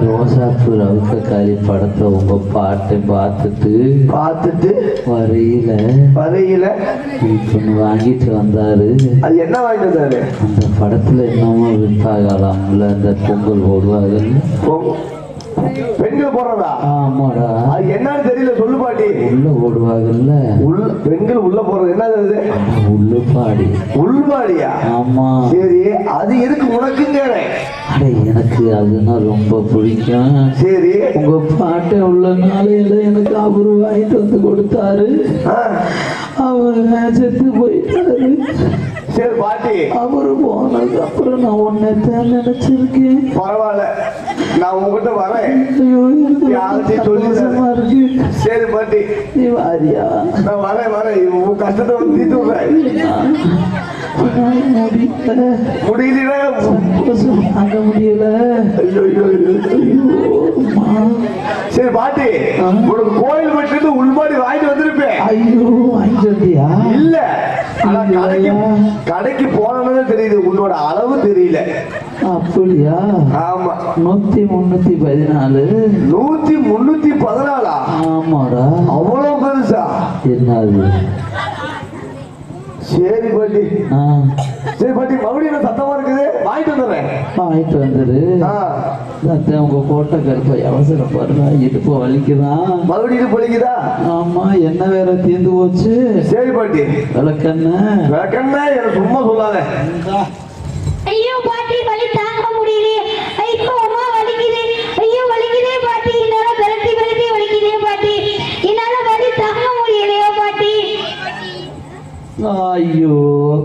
S4: ரோசாப்பூ ரவுக்கக்காரி படத்தை உங்க பாட்டை பார்த்துட்டு வரையில இப்ப வாங்கிட்டு வந்தாரு.
S2: அது என்ன வாங்கிட்டு வந்தாரு?
S4: அந்த படத்துல என்னமோ விற்பாகலாம்ல, அந்த பொங்கல் போடுவாங்க.
S2: பெண்கள் போடுறதா?
S4: ஆமாடா.
S2: அது என்னன்னு தெரியல, சொல்லு பாட்டி.
S4: உள்ள போடுவாங்கல்ல,
S2: பெண்கள் உள்ள போறது என்னது? உள்பாடியா?
S4: ஆமா.
S2: சரி, அது எதுக்கு உனக்குங்க?
S4: அடே எனக்கு அதுனா ரொம்ப பிடிக்கும்.
S2: சரி,
S4: உங்க பாட்டை உள்ள நாளையில எனக்கு அவரு வாங்கிட்டு வந்து கொடுத்தாரு. அவரு செத்து போயிட்டாரு.
S2: சரி பாட்டி,
S4: அவரு போனதுக்கு அப்புறம் நான் உன்னைத்தான் நினைச்சிருக்கேன்.
S2: பரவாயில்ல, நான் உங்ககிட்ட வரேன்.
S4: ஐயோ எனக்கு சந்தோஷமா இருக்கு.
S2: சரி பாட்டி,
S4: நீ வாரியா?
S2: நான் வரேன். உன் கஷ்டத்தை வந்து தீர்த்து விடுறேன். முடியல
S4: சந்தோஷம் தாங்க முடியல.
S2: ஐயோ ஐயோ சரி பாட்டி உனக்கு கோயில் போயிட்டு உள்மாடி வாங்கிட்டு வந்திருப்பேன்.
S4: ஐயோ வாங்கிட்டு வந்தியா?
S2: இல்ல ஆனா கடைக்கு போனோம்னு தெரியுது, உன்னோட அளவு தெரியல.
S4: அப்படியா?
S2: ஆமா
S4: 100-314.
S2: 100-314.
S4: ஆமாடா.
S2: அவ்வளவு பெருசா?
S4: என்னது?
S2: சரி பாட்டி
S4: ஆ
S2: சரி பாட்டி மறுபடியும் என்ன சத்தமா இருக்குது, வாங்கிட்டு வந்துடுறேன்.
S4: வாங்கிட்டு வந்துரு. அதான் உங்க கோட்டை கருப்பை அவசரப்படுறா, இடுப்பு வலிக்குதான்.
S2: மறுபடியும் பொழிக்குதா?
S4: ஆமா, என்ன வேற தீர்ந்து போச்சு.
S2: சரி பாட்டி
S4: விளக்கண்ண
S2: எனக்கு சும்மா சொல்லாத.
S3: ஐயோ பாட்டி வலி தாங்க முடியலையே. ஐயோ அம்மா வலிக்குது. ஐயோ வலிக்குதே பாட்டி. என்னால விரட்டி விரட்டி வலிக்குதே பாட்டி. என்னால வலி தாங்க முடியலையோ பாட்டி.
S4: ஐயோ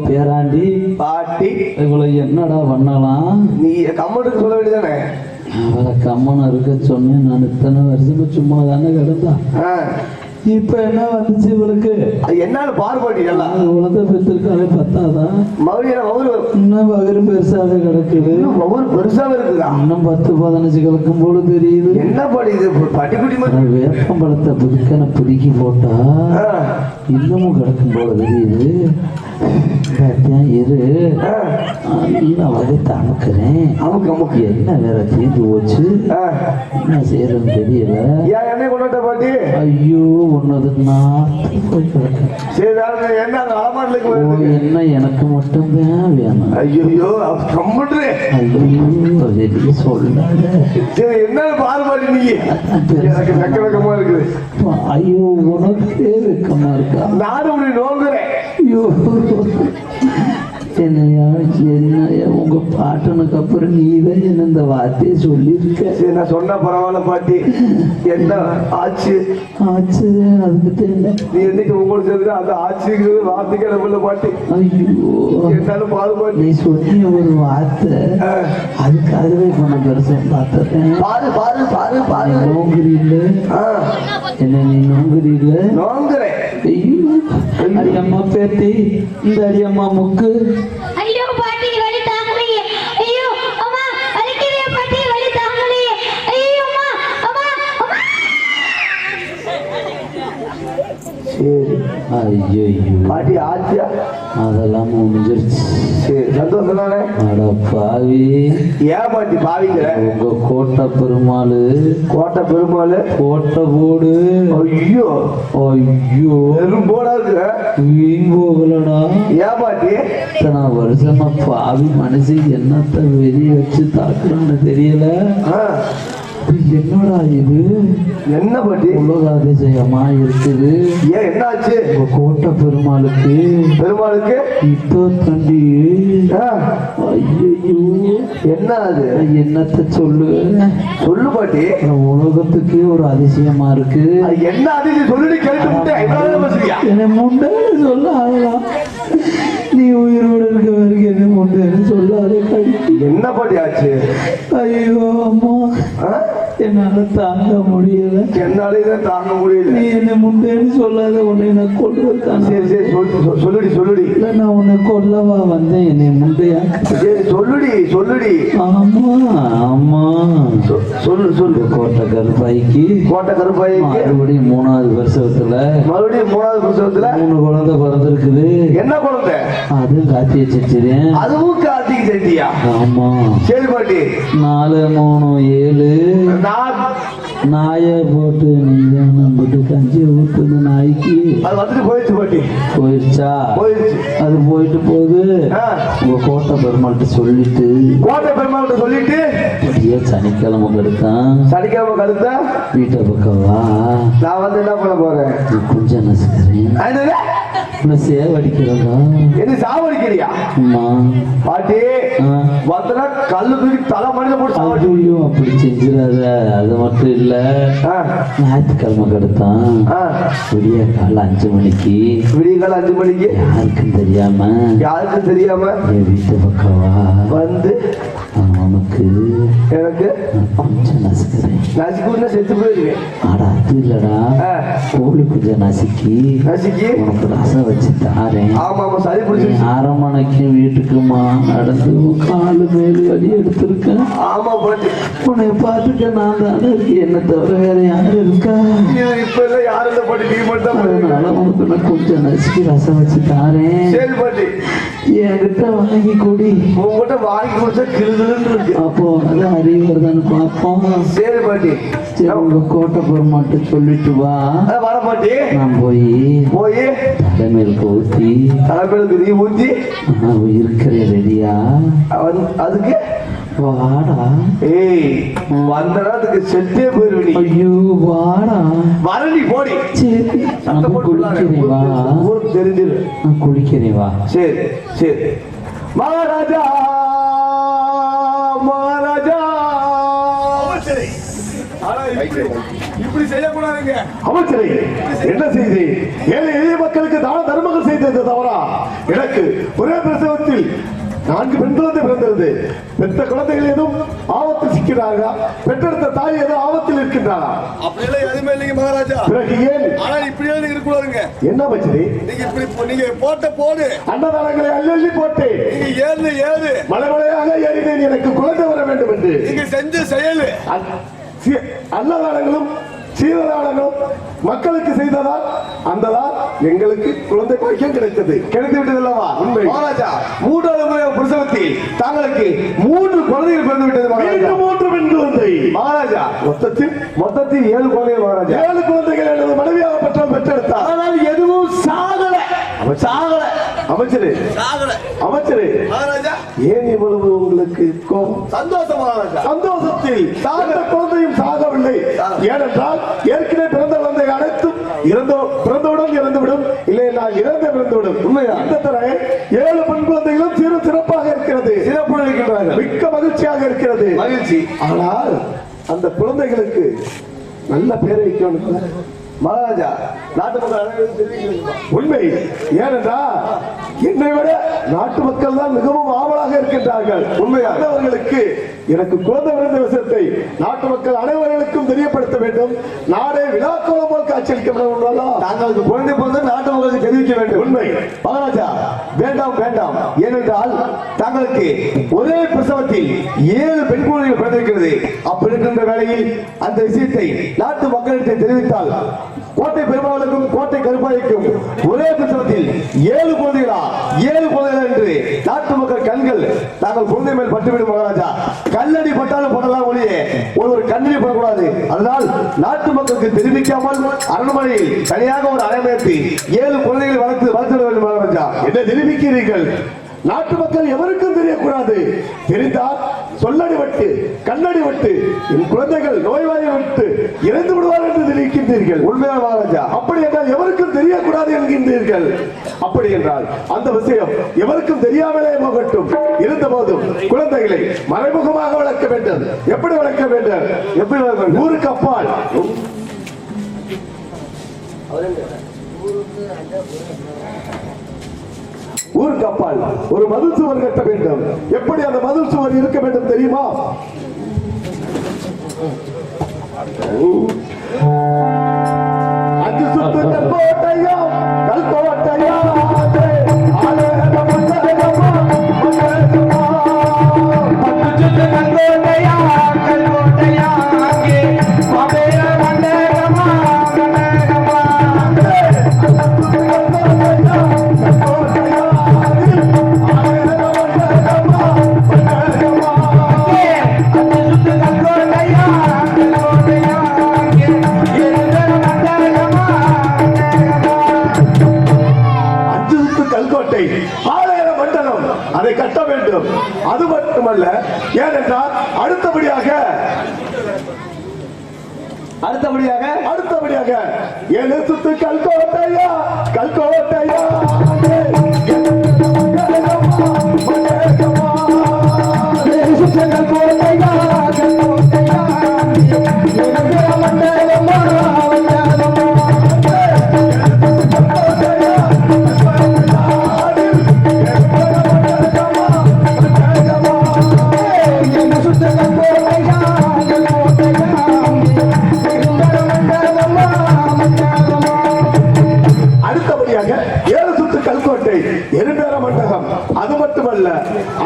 S4: பேராண்டி
S2: பாட்டி
S4: இவ்வளவு என்னடா பண்ணலாம்?
S2: நீ கம்மனுக்கு சொல்ல வேண்டியதானே?
S4: அவளை கம்மனை இருக்க சொன்னேன் நான். இத்தனை வருஷமா சும்மா தானே கிடந்தா. இப்ப என்ன வந்துச்சு இவளுக்கு?
S2: என்னாலும் பாருபாட்டி எல்லாம்
S4: உலக பெற்றிருக்காலே பத்தாதான்.
S2: மறுபடியும்
S4: இன்னும் வகுறு பெருசாக கிடக்குது.
S2: பெருசாக இருக்குதா?
S4: இன்னும் 10-15 கிடக்கும் போல தெரியுது.
S2: என்ன பாடி இது பட்டிக்குட்டி மாதிரி?
S4: வேப்பம்பழத்தை புதுக்கனை புதுக்கி போட்டா இன்னமும் கிடக்கும் போல தெரியுது. இரு நல்லா வகத்தை அமுக்கிறேன்.
S2: அமுக்கு
S4: என்ன வேற தீர்ந்து போச்சு, என்ன செய்யறதுன்னு தெரியல.
S2: என்ன கொண்டாட்ட பாட்டி?
S4: ஐயோ ஒன்னதுன்னா போய் கிடக்கு.
S2: சரி என்ன அலமாரிலுக்கு
S4: என்ன எனக்கு மட்டும்தான் வேணும்.
S2: ஐயோ கம்முட்டு.
S4: ஐயோ வெளியே சொல்லாத.
S2: சரி என்ன பாருபாட்டி நீங்க? எனக்கு வெக்க வெக்கமா இருக்குது.
S4: ஐயோ உனக்கு வெக்கமா இருக்கா?
S2: நானும் உன்னை நோங்குறேன்.
S4: ஐயோ என்னையா உங்க பாட்டனுக்கு அப்புறம் நீதான் என்ன இந்த வார்த்தையை சொல்லியிருக்க.
S2: சரி நான் சொன்ன பரவாயில்ல பாட்டி. என்ன ஆச்சு
S4: ஆச்சு அதுக்கு என்ன?
S2: நீ என்னைக்கு உங்களுக்கு தெரிஞ்சு அந்த ஆச்சுங்கிறது வார்த்தைக்கு இடமில்ல பாட்டி.
S4: ஐயோ
S2: என்னாலும் பாருபாட்டி.
S4: நீ சொன்னிய ஒரு வார்த்தை அதுக்காகவே கொண்டு பெருசம் பார்த்துட்டேன்.
S2: பாரு பாரு பாரு பாரு.
S4: நோங்குறீல்ல என்ன? நீ நோங்குறீல்ல?
S2: நோங்குறேன்.
S4: ஐயோ அடியம்மா பேத்தி, இந்த அடியம்மா முக்கு.
S3: ஐயோ பாட்டி வலி தாங்கலையே. ஐயோ அம்மா வலிக்குதே பாட்டி. வலி தாங்கலையே. ஐயோ அம்மா அம்மா அம்மா.
S2: சரி
S4: ஐயோ
S2: பாட்டி ஆச்சியா?
S4: அதெல்லாம் முடிஞ்சிருச்சு.
S2: சரி சந்தோஷம் தானே?
S4: அட பாவி,
S2: ஏன் பாட்டி பாவிங்கிற?
S4: உங்க கோட்டை பெருமாள்.
S2: கோட்டை பெருமாள்
S4: கோட்டை போடு.
S2: ஐயோ
S4: ஐயோ
S2: வெறும் போடா இருக்கு.
S4: வீண் போகலடா.
S2: ஏன் பாட்டி?
S4: இத்தனை வருஷமா பாவி மனசு என்னத்த வெறி வச்சு தாக்குறான்னு தெரியல. என்னடா இது?
S2: என்ன பாட்டி?
S4: உலக அதிசயமா இருக்குது.
S2: ஏன் என்ன ஆச்சு?
S4: உங்க கோட்டை பெருமாளுக்கு இப்போ தண்டி. ஐயோ
S2: என்ன அது?
S4: என்னத்த சொல்லு
S2: சொல்லு பாட்டி.
S4: உலகத்துக்கு ஒரு அதிசயமா இருக்கு.
S2: என்ன அதிசயம் சொல்லி கேட்டு
S4: என்ன முண்டன்னு சொல்ல ஆகலாம். நீ உயிரோடு இருக்க வரைக்கும் என்ன முண்டன்னு சொல்லாதே.
S2: என்ன பாட்டி ஆச்சு?
S4: ஐயோ அம்மா என்னால தாங்க முடியல.
S2: என்னால தாங்க முடியல.
S4: நீ என்ன முண்டேன்னு சொல்லாத. உன்னை நான் கொல்றதுக்கான.
S2: சரி சரி சொல்லுடி சொல்லுடி.
S4: இல்ல நான் உன்னை கொல்லவா வந்தேன், என்னை முண்டையா?
S2: சரி சொல்லுடி சொல்லுடி.
S4: ஆமா ஆமா
S2: சொல்லு சொல்லு.
S4: கோட்டை கருப்பாய்க்கு மறுபடியும் 3வது வருஷத்துல 3 குழந்தை பிறந்திருக்குது.
S2: என்ன குழந்தை?
S4: அதுவும் கார்த்திகை செஞ்சிருக்கேன்.
S2: அதுவும் கார்த்திகை செஞ்சியா?
S4: ஆமா.
S2: சரி பாட்டி.
S4: 4 3 7 நாயை போட்டு நீங்க நம்பிட்டு கஞ்சி ஊத்துன நாய்க்கு
S2: அது வந்துட்டு போயிடுச்சு பாட்டி.
S4: போயிடுச்சா?
S2: போயிடுச்சு.
S4: அது போயிட்டு போகுது. உங்க கோட்டை பெருமாள்கிட்ட சொல்லிட்டு அப்படியே சனிக்கிழமை கடுத்தா வீட்டை பக்கம் வா.
S2: நான் வந்து என்ன பண்ண போறேன்?
S4: கொஞ்சம் நசுக்கிறேன். சேவடிக்கிறதா?
S2: என்ன சாவடிக்கிறியா?
S4: அம்மா
S2: பாட்டி வந்தனா கல்லு தூக்கி தலை மனித போட்டு
S4: ஐயோ அப்படி செஞ்சிடாத. அது மட்டும் இல்ல, ஞாயிற்றுக்கிழமை கடுத்தான் விடிய கால 5 மணிக்கு. யாருக்கும் தெரியாம
S2: என் வீட்டு பக்கம் வா. வந்து
S4: உனக்கு
S2: எனக்கு
S4: நான் கொஞ்சம் நசுக்கிறேன்.
S2: நசுக்குன்னா செத்து போயிருவேன்.
S4: ஆடா அது இல்லடா, கோழி கொஞ்சம் நசுக்கி
S2: நசுக்கி
S4: உனக்கு ரசம் வச்சு தாரேன்.
S2: ஆமா ஆமா சரி
S4: நீ
S2: பிடிச்சி.
S4: அரமணைக்கு வீட்டுக்குமா நடந்து காலு மேல் வலி எடுத்திருக்கேன்.
S2: ஆமா பாட்டி,
S4: உன்னை பார்த்துக்க நான் தானே இருக்கு, என்ன தவிர வேற யாரும் இருக்கா?
S2: இப்ப எல்லாம் யாரும் இல்ல பாட்டி, நீ மட்டும் தான்.
S4: அதனால உனக்கு நான் கொஞ்சம் நசுக்கி ரசம் வச்சு தாரேன்.
S2: சரி பாட்டி,
S4: என்கிட்ட வாங்கி கொடி.
S2: உங்ககிட்ட வாங்கி கொடுத்தா கிளுகிளுன்னு இருக்கு.
S4: அப்போ அது அறிவு வருதான்னு பார்ப்போம்.
S2: சரி பாட்டி,
S4: சரி உங்க கோட்டை பெருமாட்ட சொல்லிட்டு வா.
S2: வர பாட்டி.
S4: நான் போய் தலைமையிலுக்கு ஊத்தி
S2: தலைமையிலுக்கு நீ ஊத்தி
S4: இருக்கிற ரெடியா?
S2: அதுக்கு
S4: வாடா.
S2: ஏய் வந்த நேரத்துக்கு செத்தே போயிருவீ.
S4: ஐயோ வாடா.
S2: வரண்டி போடி.
S4: சரி நான் குளிக்கிறேன் வா.
S2: ஊருக்கு தெரிஞ்சிரு.
S4: நான் குளிக்கிறேன் வா.
S2: சரி சரி. மகாராஜா மகாராஜா. இப்படி செய்யக்கூடாதுங்க
S1: அமைச்சரே. என்ன செய்தி? ஏழை எளிய மக்களுக்கு தான தர்மங்கள் செய்தது தவறா? எனக்கு ஒரே பிரசவத்தில் 4 பெண் குழந்தை பிறந்தது. பெற்ற குழந்தைகள் ஏதும் ஆபத்தில் சிக்கிறார்களா? பெற்றெடுத்த தாய் ஏதோ ஆபத்தில் இருக்கின்றாரா?
S2: அப்படியெல்லாம் எதுவுமே இல்லைங்க மகாராஜா.
S1: பிறகு ஏன்?
S2: ஆனால் இப்படியே இருக்கக்கூடாதுங்க.
S1: என்ன அமைச்சரே?
S2: நீங்க இப்படி நீங்க போடு
S1: அன்னதானங்களை அள்ளி போட்டு
S2: நீங்க ஏறு
S1: மலைமலையாக ஏறினேன் எனக்கு குழந்தை வர வேண்டும் என்று
S2: நீங்க செஞ்ச செயல்.
S1: அன்னதானங்களும் சீரதானங்களும் மக்களுக்கு செய்ததால் அந்ததால் எங்களுக்கு குழந்தை பாக்கியம் கிடைத்தது. கிடைத்து விட்டது அல்லவா? உண்மை
S2: மகாராஜா. 3வது முறை பிரசவத்தில் தாங்களுக்கு 3 குழந்தைகள் பிறந்து விட்டது மகாராஜா.
S1: 3 பெண் குழந்தை
S2: மகாராஜா. மொத்தத்தில் 7 குழந்தைகள் மகாராஜா.
S1: 7 குழந்தைகள் எனது மனைவியாக பெற்றெடுத்தார்.
S2: ஆனால் எதுவும் சாகல.
S1: அமைச்சரே
S2: மகாராஜா.
S1: ஏன் இவ்வளவு உங்களுக்கு கோபம்?
S2: சந்தோஷம் மகாராஜா.
S1: சந்தோஷத்தில் சாக குழந்தையும் சாகவில்லை. ஏனென்றால் ஏற்கனவே பிறந்த குழந்தைகள் அனைத்தும் பிறந்தவுடன் இறந்துவிடும், இல்லை நான் இறந்த பிறந்துவிடும். உண்மையா? இந்த தர 7 பெண் குழந்தைகளும் சிறப்பாக இருக்கிறது. சிறப்பாக இருக்கின்றார்கள். மிக்க மகிழ்ச்சியாக இருக்கிறது.
S2: மகிழ்ச்சி.
S1: ஆனால் அந்த குழந்தைகளுக்கு நல்ல பேரை வைக்கணும்
S2: மகாராஜா. நாட்டு மக்கள் அனைவரும் தெரிவிக்கிறீர்கள்.
S1: உண்மை. ஏனென்றால் என்னை விட நாட்டு மக்கள் தான் மிகவும் ஆவலாக இருக்கின்றார்கள். உண்மையாக அவர்களுக்கு எனக்கு குழந்தை பிறந்த விஷயத்தை நாட்டு மக்கள் அனைவர்களுக்கும் தெரியப்படுத்த வேண்டும். நாடே விழாக்கோலம் போல் காட்சியளிக்க வேண்டும்.
S2: தாங்களுக்கு குழந்தை பிறந்த நாட்டு மக்களுக்கு தெரிவிக்க வேண்டும்.
S1: உண்மை.
S2: மகாராஜா வேண்டாம். ஏனென்றால் தாங்களுக்கு ஒரே பிரசவத்தில் 7 பெண் குழந்தைகள் பிறந்திருக்கிறது. அப்படி இருக்கின்ற வேளையில் அந்த விஷயத்தை நாட்டு மக்களுக்கு தெரிவித்தால் கோட்டை பெருமாளுக்கும் கோட்டை கருப்பாய்க்கும் ஒரே பிரசவத்தில் 7 குழந்தைகளா 7 குழந்தைகள் என்று நாட்டு மக்கள் கண்கள் தாங்கள் குழந்தை மேல் பட்டுவிடும். மகாராஜா, கல்லடி பட்டாலும் படலாம் ஒளியே ஒரு கண்ணடி படக்கூடாது. அதனால் நாட்டு மக்களுக்கு தெரிவிக்காமல் அரண்மனையில் தனியாக ஒரு அறையமைத்து 7 குழந்தைகளை வளர்த்து வேண்டும். மகாராஜா,
S1: என்ன தெரிவிக்கிறீர்கள்? நாட்டு மக்கள் எவருக்கும் தெரியக்கூடாது. தெரிந்தால் சொல்லடி வட்டு கண்ணடி வட்டு என் குழந்தைகள் நோய்வாயை விட்டு இறந்து விடுவார் என்று தெரிவிக்கின்றீர்கள்.
S2: உண்மையான மகாராஜா.
S1: அப்படி என்றால் எவருக்கும் தெரியக்கூடாது என்கின்றீர்கள். அப்படி என்றால் அந்த விஷயம் எவருக்கும் தெரியாமலே போகட்டும். இருந்த போதும் குழந்தைகளை மறைமுகமாக வளர்க்க வேண்டும். எப்படி வளர்க்க வேண்டும்? ஊருக்கு அப்பால் ஊருக்கு அப்பால் ஒரு மதில் சுவர் கட்ட வேண்டும். எப்படி அந்த மதில் சுவர் இருக்க வேண்டும் தெரியுமா? அஞ்சு சுத்து கல்கோட்டையா கல்கோட்டையா அதை கட்ட வேண்டும். அது மட்டுமல்ல, ஏனென்றால் அடுத்தபடியாக 7 சுத்து கல்கோட்டையா கல்கோட்டையா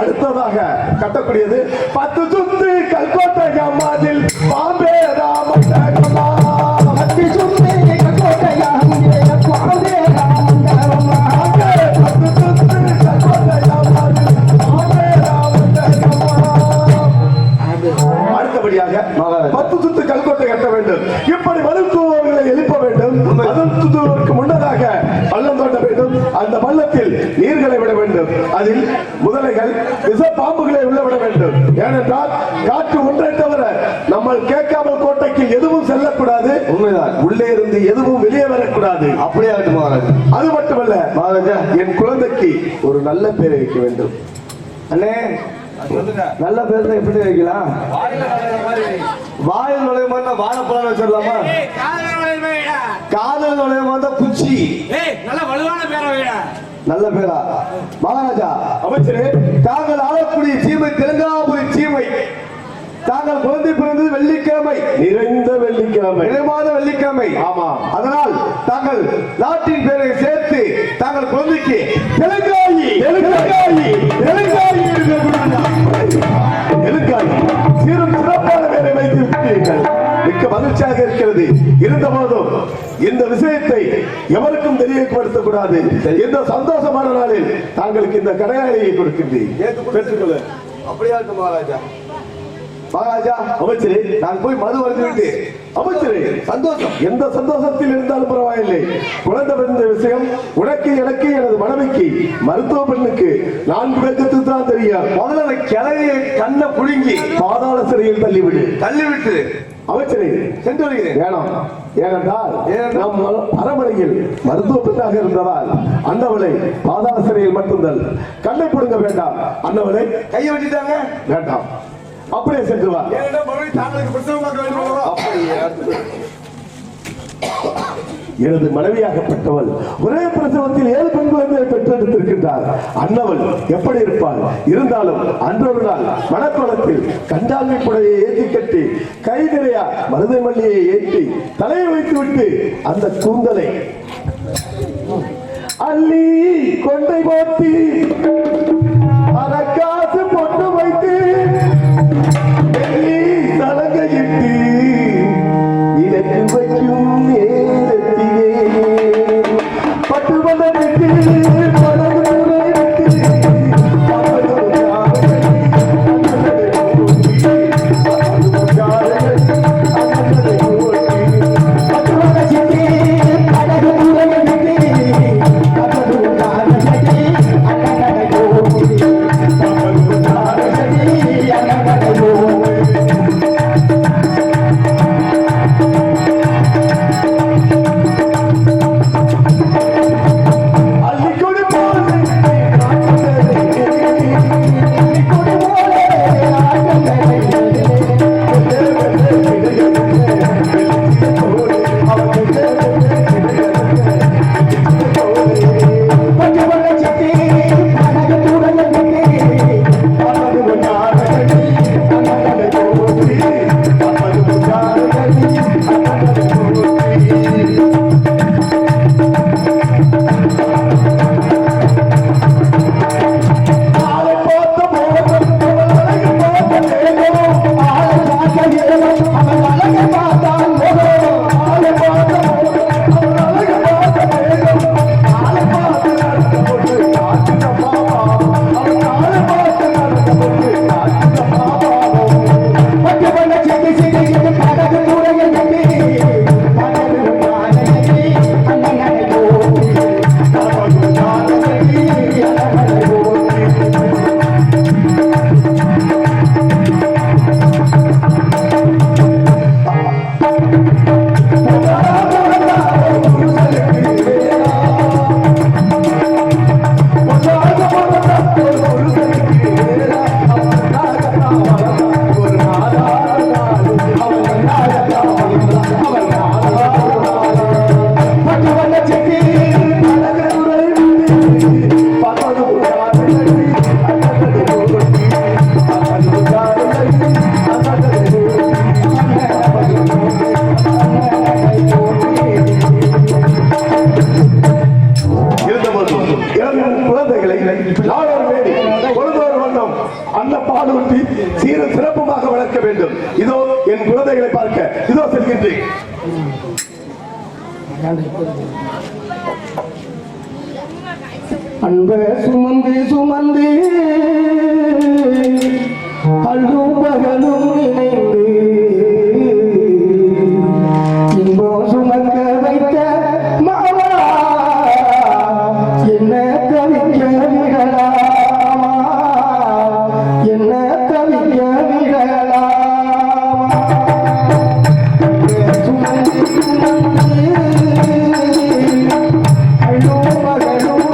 S1: அடுத்ததாக கட்டக்கூடியது 10 சுத்து கல்கோட்டை அம்மாதில் பாம்பே ராமந்தகமா 10 சுத்து கல்கோட்டை அம்மாதில் பாம்பே ராமந்தகமா 10 சுத்து கல்கோட்டை அம்மாதில் பாம்பே ராமந்தகமா. அடுத்தபடியாக 10 சுத்து கல்கோட்டை கட்ட வேண்டும். இப்படி மருத்துவர்களை எழுப்ப வேண்டும். அதற்கு முன்னதாக பள்ளம் தோண்ட வேண்டும். அந்த பள்ளத்தில் நீர்களை விட வேண்டும். அதில் முதலைகள் விஷ பாம்புகளை உள்ளவிட வேண்டும். ஏனென்றால் காற்று ஒன்றை தவிர நம்ம கேட்காமல் கோட்டைக்கு எதுவும் செல்லக்கூடாது.
S2: உண்மைதான்.
S1: உள்ளே இருந்து எதுவும் வெளியே வரக்கூடாது.
S2: அப்படியே ஆகட்டும் மகாராஜா.
S1: அது மட்டுமல்ல மகாராஜா, என் குழந்தைக்கு ஒரு நல்ல பேரை வைக்க வேண்டும்.
S2: அண்ணே, நல்ல பேர் தான் எப்படி வைக்கலாம்? வாயில் நுழைய மாதிரி வாழைப்பழம் வச்சிடலாமா? காதல் நுழைய மாதிரி குச்சி.
S5: நல்ல வலுவான பேரை வைடா.
S2: நல்ல பேரா? மகாராஜா,
S1: அமைச்சரே,
S2: தாங்கள் ஆளக்கூடிய சீமை தெலுங்காபுரி சீமை. தாங்கள் குழந்தை பிறந்தது வெள்ளிக்கிழமை,
S1: நிறைந்த வெள்ளிக்கிழமை,
S2: நிறைவாத வெள்ளிக்கிழமை.
S1: ஆமா.
S2: அதனால் தாங்கள் நாட்டின் பேரை சேர்த்து தாங்கள் குழந்தைக்கு
S1: தெலுங்காயி தெலுங்காயி தெலுங்காயி தெலுங்காயி சீரும் சிறப்பான பேரை வைத்து விட்டீர்கள். மிக்க மகிழ்ச்சியாக இருக்கிறது. இருந்த போதும் இந்த விஷயத்தை எவருக்கும் தெரியப்படுத்தக்கூடாது. இந்த சந்தோஷமான நாளில் தாங்களுக்கு இந்த கடையாளியை கொடுக்கின்றேன். பெற்றுக்கொள்ள.
S2: அப்படியா மகாராஜா? மகாராஜா,
S1: அமைச்சரே,
S2: நான் போய் மது வந்து விட்டு.
S1: அமைச்சரே,
S2: சந்தோஷம்.
S1: எந்த சந்தோஷத்தில் இருந்தாலும் பரவாயில்லை. குழந்தை பிறந்த விஷயம் உனக்கு, எனக்கு, எனது மனைவிக்கு, மருத்துவ பெண்ணுக்கு 4 பேருக்கு தான் தெரியும்.
S2: முதல்ல கிளவிய கண்ணை புடுங்கி
S1: பாதாள சிறையில்
S2: தள்ளிவிட்டு
S1: அமைச்சரே
S2: சென்று வருகிறேன்.
S1: வேணாம். ஏனென்றால் நம் அரமனையில் மருத்துவ பெண்ணாக இருந்ததால் அன்னவளை பாதாள சிறையில் மட்டும்தான். கண்ணை புடுங்க வேண்டாம். அன்னவளை
S2: கையை வெட்டிட்டாங்க.
S1: வேண்டாம். அப்படியே சென்று வா. எனது மனைவியாகப்பட்டவள் ஒரே பிரசவத்தில் 7 பெண் குழந்தைகளை பெற்றெடுத்திருக்கின்றார். அன்னவள் எப்படி இருப்பாள்? இருந்தாலும் அன்றொரு நாள் மணக்கோலத்தில் கண்டாங்கி புடையை ஏற்றி கட்டி கை நிறைய மருதை மல்லியை ஏற்றி தலையை வைத்து விட்டு அந்த கூந்தலை அள்ளி கொண்டை போட்டி அரக்காசு பொட்டு வைத்து தலங்கையிட்டு இலக்கு வைக்கும் நேரத்திலே பட்டு வளர்த்து
S6: I
S1: அந்த பால் ஊற்றி சீர சிறப்புமாக வளர்க்க வேண்டும். இதோ என் குழந்தைகளை பார்க்க இதோ செல்கின்றேன்.
S2: அன்ப சுமந்து சுமந்து அல்லும் பகலும் நினைந்து இன்பம் சுமக்க வைத்த மாமா என்ன தவிக்க விடலாமா, என்ன தவிக்க விடலாமா. சுமந்து சுமந்து அல்லும் பகலும்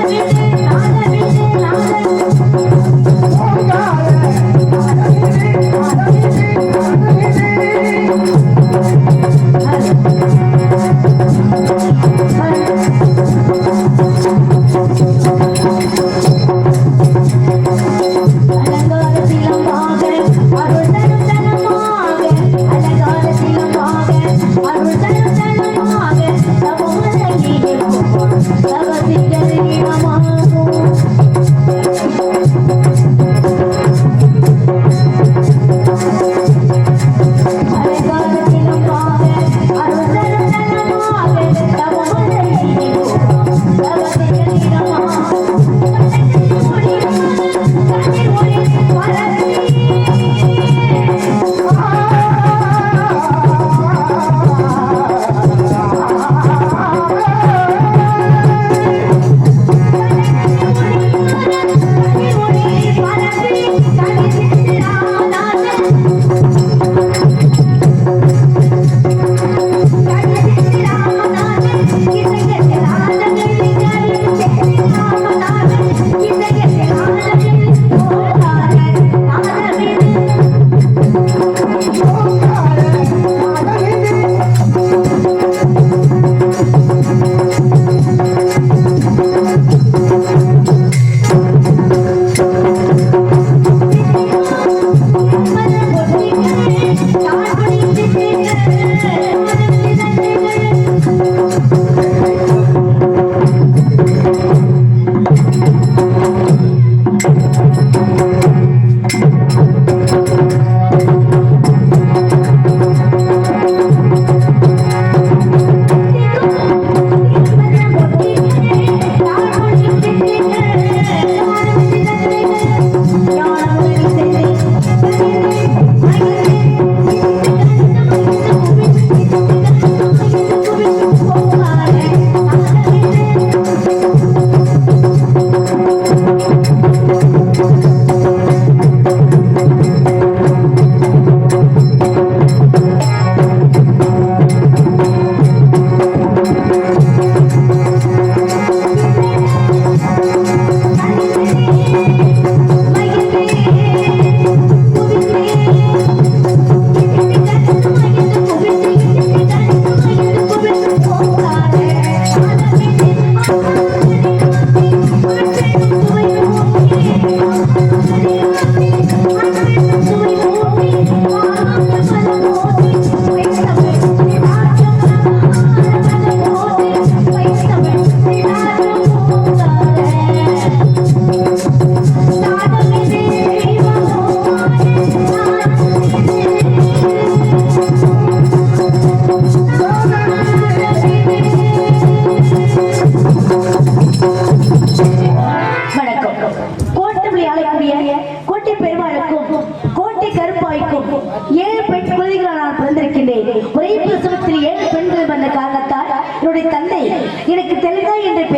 S3: Thank you.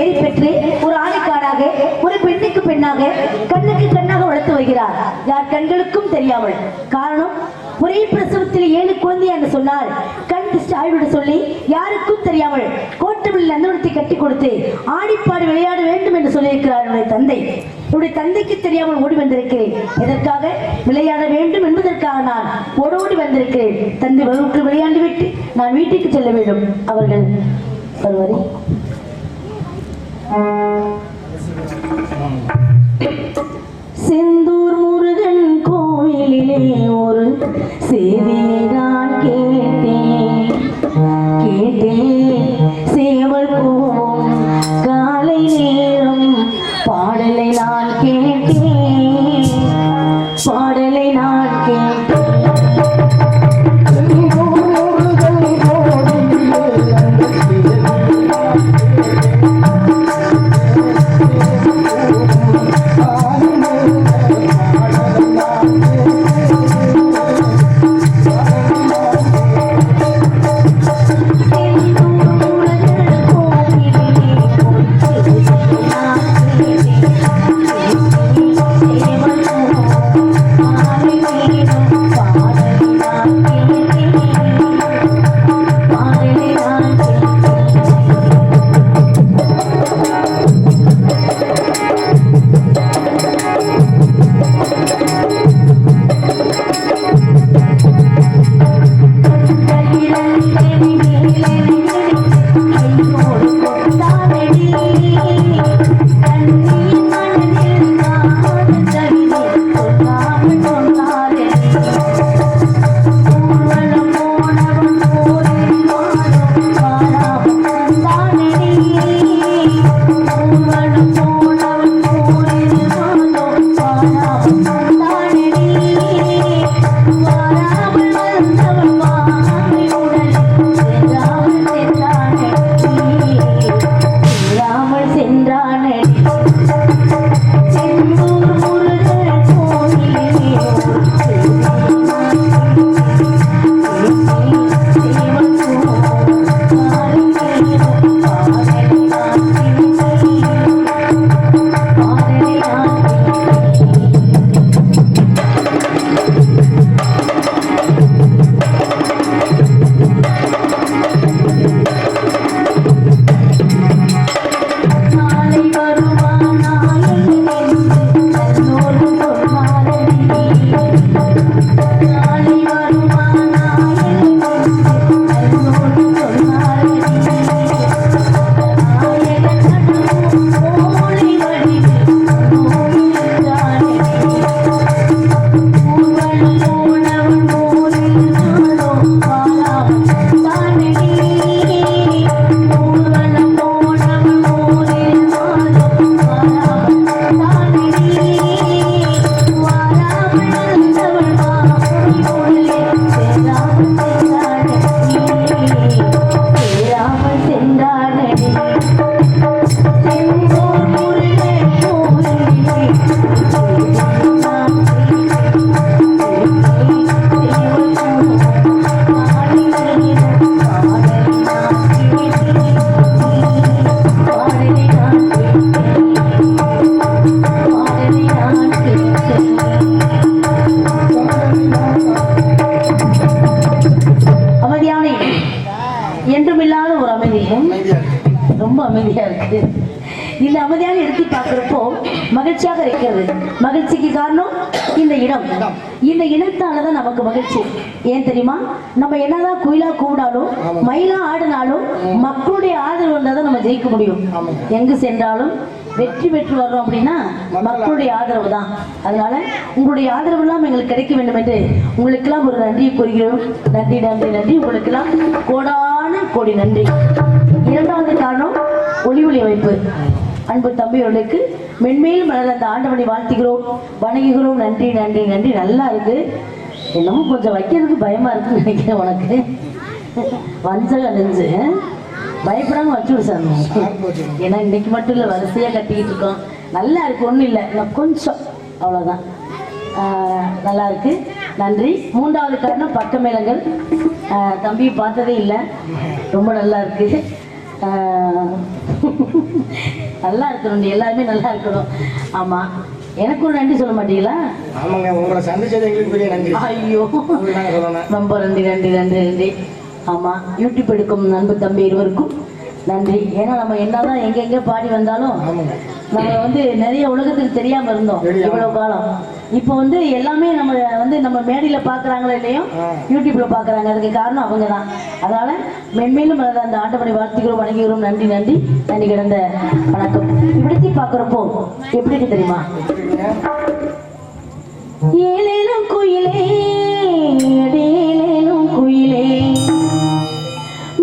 S3: தேடி பெற்று ஒரு ஆணைக்காடாக ஒரு பெண்ணுக்கு பெண்ணாக கண்ணுக்கு கண்ணாக வளர்த்து வருகிறார். யார் கண்களுக்கும் தெரியாமல். காரணம், ஒரே பிரசவத்தில் 7 குழந்தை என்று சொன்னார். கண் திருஷ்டி ஆய்விட சொல்லி யாருக்கும் தெரியாமல் கோட்டமில் நந்தவனத்தை கட்டி கொடுத்து ஆடிப்பாடி விளையாட வேண்டும் என்று சொல்லியிருக்கிறார் என்னுடைய தந்தை. என்னுடைய தந்தைக்கு தெரியாமல் ஓடி வந்திருக்கிறேன். எதற்காக? விளையாட வேண்டும் என்பதற்காக நான் ஓடோடி வந்திருக்கிறேன். தந்தை வகுப்பு விளையாண்டு விட்டு நான் வீட்டுக்கு செல்ல வேண்டும். அவர்கள் வருவரை செந்தூர் முருகன் கோவிலிலே ஒரு செய்தியை நான் கேட்டேன். சேவல் கூவும் காலை நேரம் பாடலை நான் கேட்டேன். பாடலை நான் கேட்டேன். இந்த அமைதியாக எடுத்து பார்க்கிறப்போ மகிழ்ச்சியாக இருக்கிறது. மகிழ்ச்சிக்கு காரணம் இந்த இடம். இந்த இனத்தாலதான் நமக்கு மகிழ்ச்சி. ஏன் தெரியுமா? நம்ம என்னதான் குயிலா கூடாலும் மயிலா ஆடினாலும் மக்களுடைய ஆதரவு வந்தாதான் நம்ம ஜெயிக்க முடியும். எங்கு சென்றாலும் வெற்றி பெற்று வர்றோம் அப்படின்னா மக்களுடைய ஆதரவு தான். அதனால உங்களுடைய ஆதரவு எல்லாம் எங்களுக்கு கிடைக்க வேண்டும் என்று உங்களுக்கெல்லாம் ஒரு நன்றியை கூறுகிறோம். நன்றி நன்றி நன்றி. உங்களுக்கெல்லாம் கோடான கோடி நன்றி. இரண்டாவது காரணம் ஒளி அமைப்பு. அன்பு தம்பிகளுக்கு மென்மேலும் மலர் அந்த ஆண்டவனை வாழ்த்துகிறோம், வணங்குகிறோம். நன்றி நன்றி நன்றி. நல்லா இருக்கு. என்னமோ கொஞ்சம் வைக்கிறதுக்கு பயமா இருக்குன்னு நினைக்கிறேன். உனக்கு வஞ்சக நெஞ்சு பயப்படாம வச்சு விடு சார். ஏன்னா இன்னைக்கு மட்டும் இல்லை, வரிசையா கட்டிக்கிட்டு இருக்கோம். நல்லா இருக்கு, ஒன்றும் இல்லை, நான் கொஞ்சம் அவ்வளோதான். நல்லா இருக்கு, நன்றி. மூன்றாவது காரணம் பக்க மேளங்கள். தம்பி பார்த்ததே இல்லை, ரொம்ப நல்லா இருக்கு.
S6: நல்லா இருக்கணும், எல்லாருமே நல்லா இருக்கணும். ஆமா, எனக்கு ஒரு நன்றி சொல்ல மாட்டீங்களா?
S2: ஆமாங்க, உங்களை சந்திச்சது எங்களுக்கு பெரிய நன்றி.
S6: ஐயோ, ரொம்ப நன்றி நன்றி நன்றி நன்றி. ஆமா, யூடியூப் எடுக்கும் நண்பு தம்பி இருவருக்கும் நன்றி. ஏன்னா நம்ம என்னதான் எங்க பாடி வந்தாலும் நம்ம நிறைய உலகத்துக்கு தெரியாம இருந்தோம் இவ்வளவு காலம். இப்போ எல்லாமே நம்ம மேடையில பாக்குறாங்களோ இல்லையோ, யூடியூப்ல பாக்குறாங்க. அதுக்கு காரணம் அவங்க தான். அதனால மென்மேலும் அந்த ஆண்டவனை வாழ்த்துக்கிறோம், வணங்குகிறோம். நன்றி நன்றி நன்றி கிடந்த வணக்கம். இப்படி பாக்குறப்போ எப்படி இருக்கு தெரியுமா? ஏலேலும் குயிலே ஏலேலும் குயிலே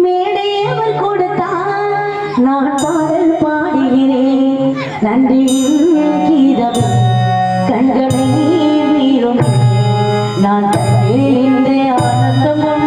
S6: மேடையவர் கொடுத்தா நான் பாடல் பாடுகிறேன். நன்றி கீதம் கண்களை வீரும் நான் தந்தேன் ஆனந்தமும்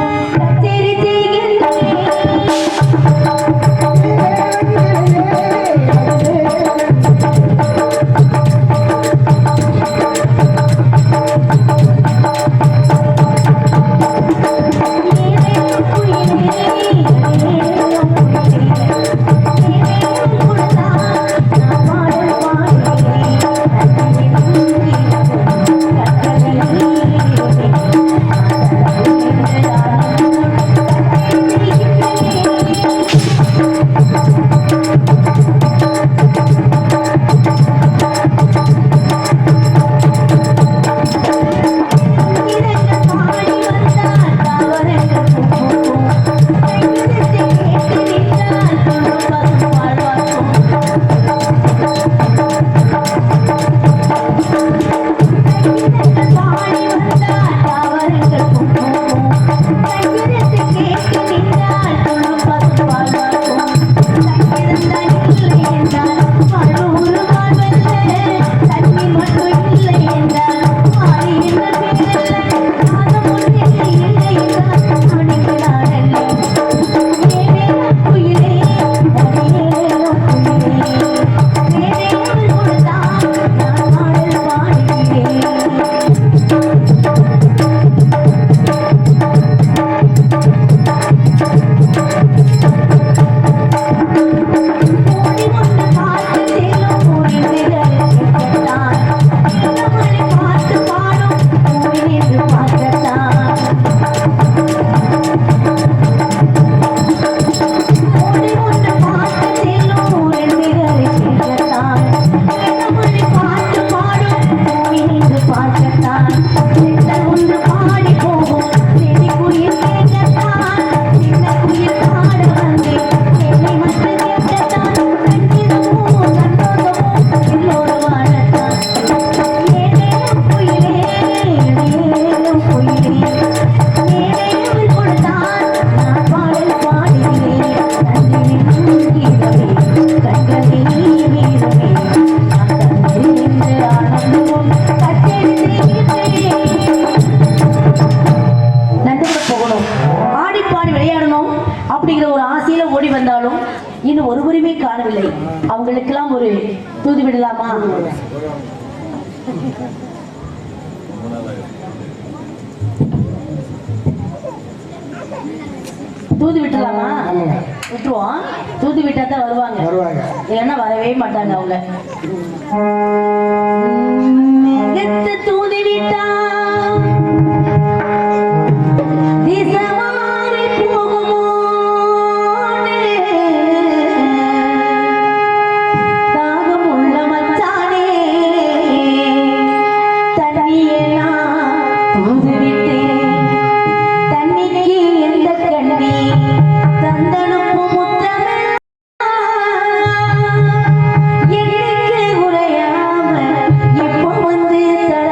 S6: இன்னும் ஒருவருமே காணவில்லை. அவங்களுக்கெல்லாம் ஒரு தூது விடலாமா? தூது விட்டுலாமா? விட்டுருவோம். தூது விட்டா தான் வருவாங்க, இல்லைன்னா வரவே மாட்டாங்க அவங்க. தூது விட்டா
S3: இப்போ வந்து தர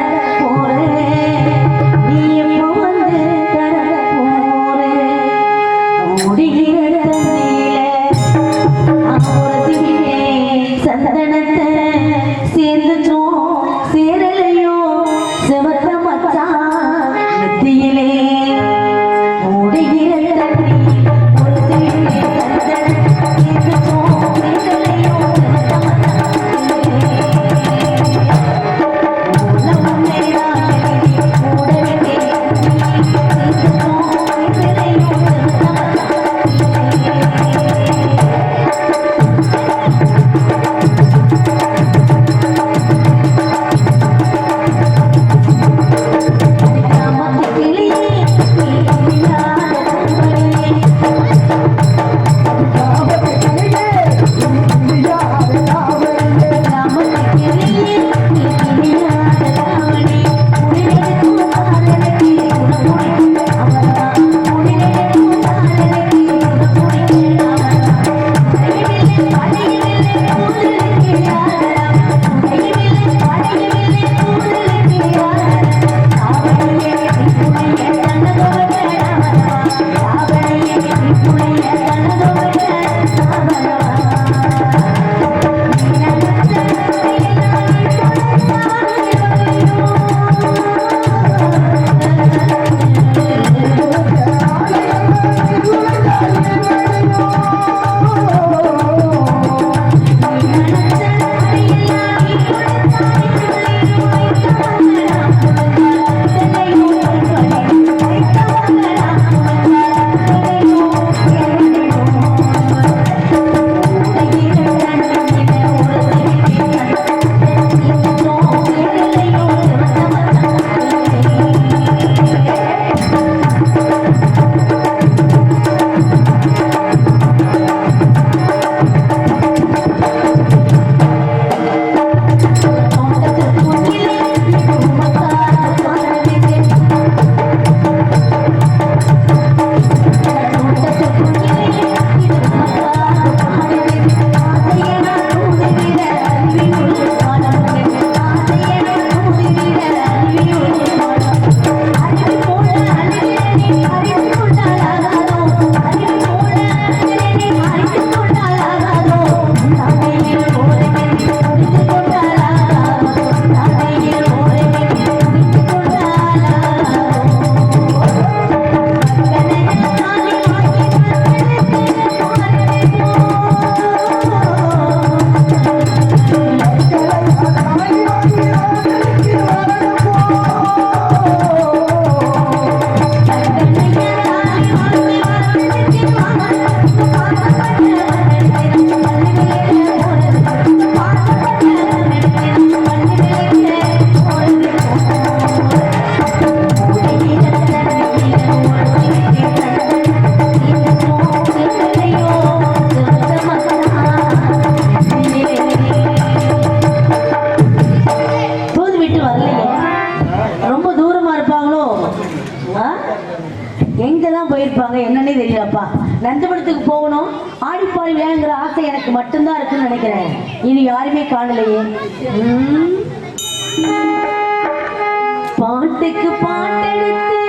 S6: போயிருப்பாங்க என்னன்னே தெரியலப்பா. நந்தபுரத்துக்கு போகணும், ஆடிப்பாடி விளையாடுங்கிற ஆசை எனக்கு மட்டும்தான் இருக்குன்னு நினைக்கிறேன். இனி யாருமே காணலையே. பாட்டுக்கு பாட்டெடுத்து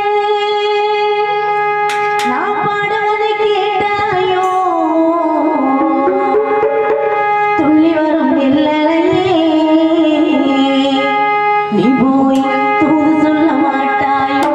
S6: நான் பாடுவதை கேட்டாயோ, துள்ளி வரும் இல்லையே நீ போய் தூது சொல்ல மாட்டாயோ.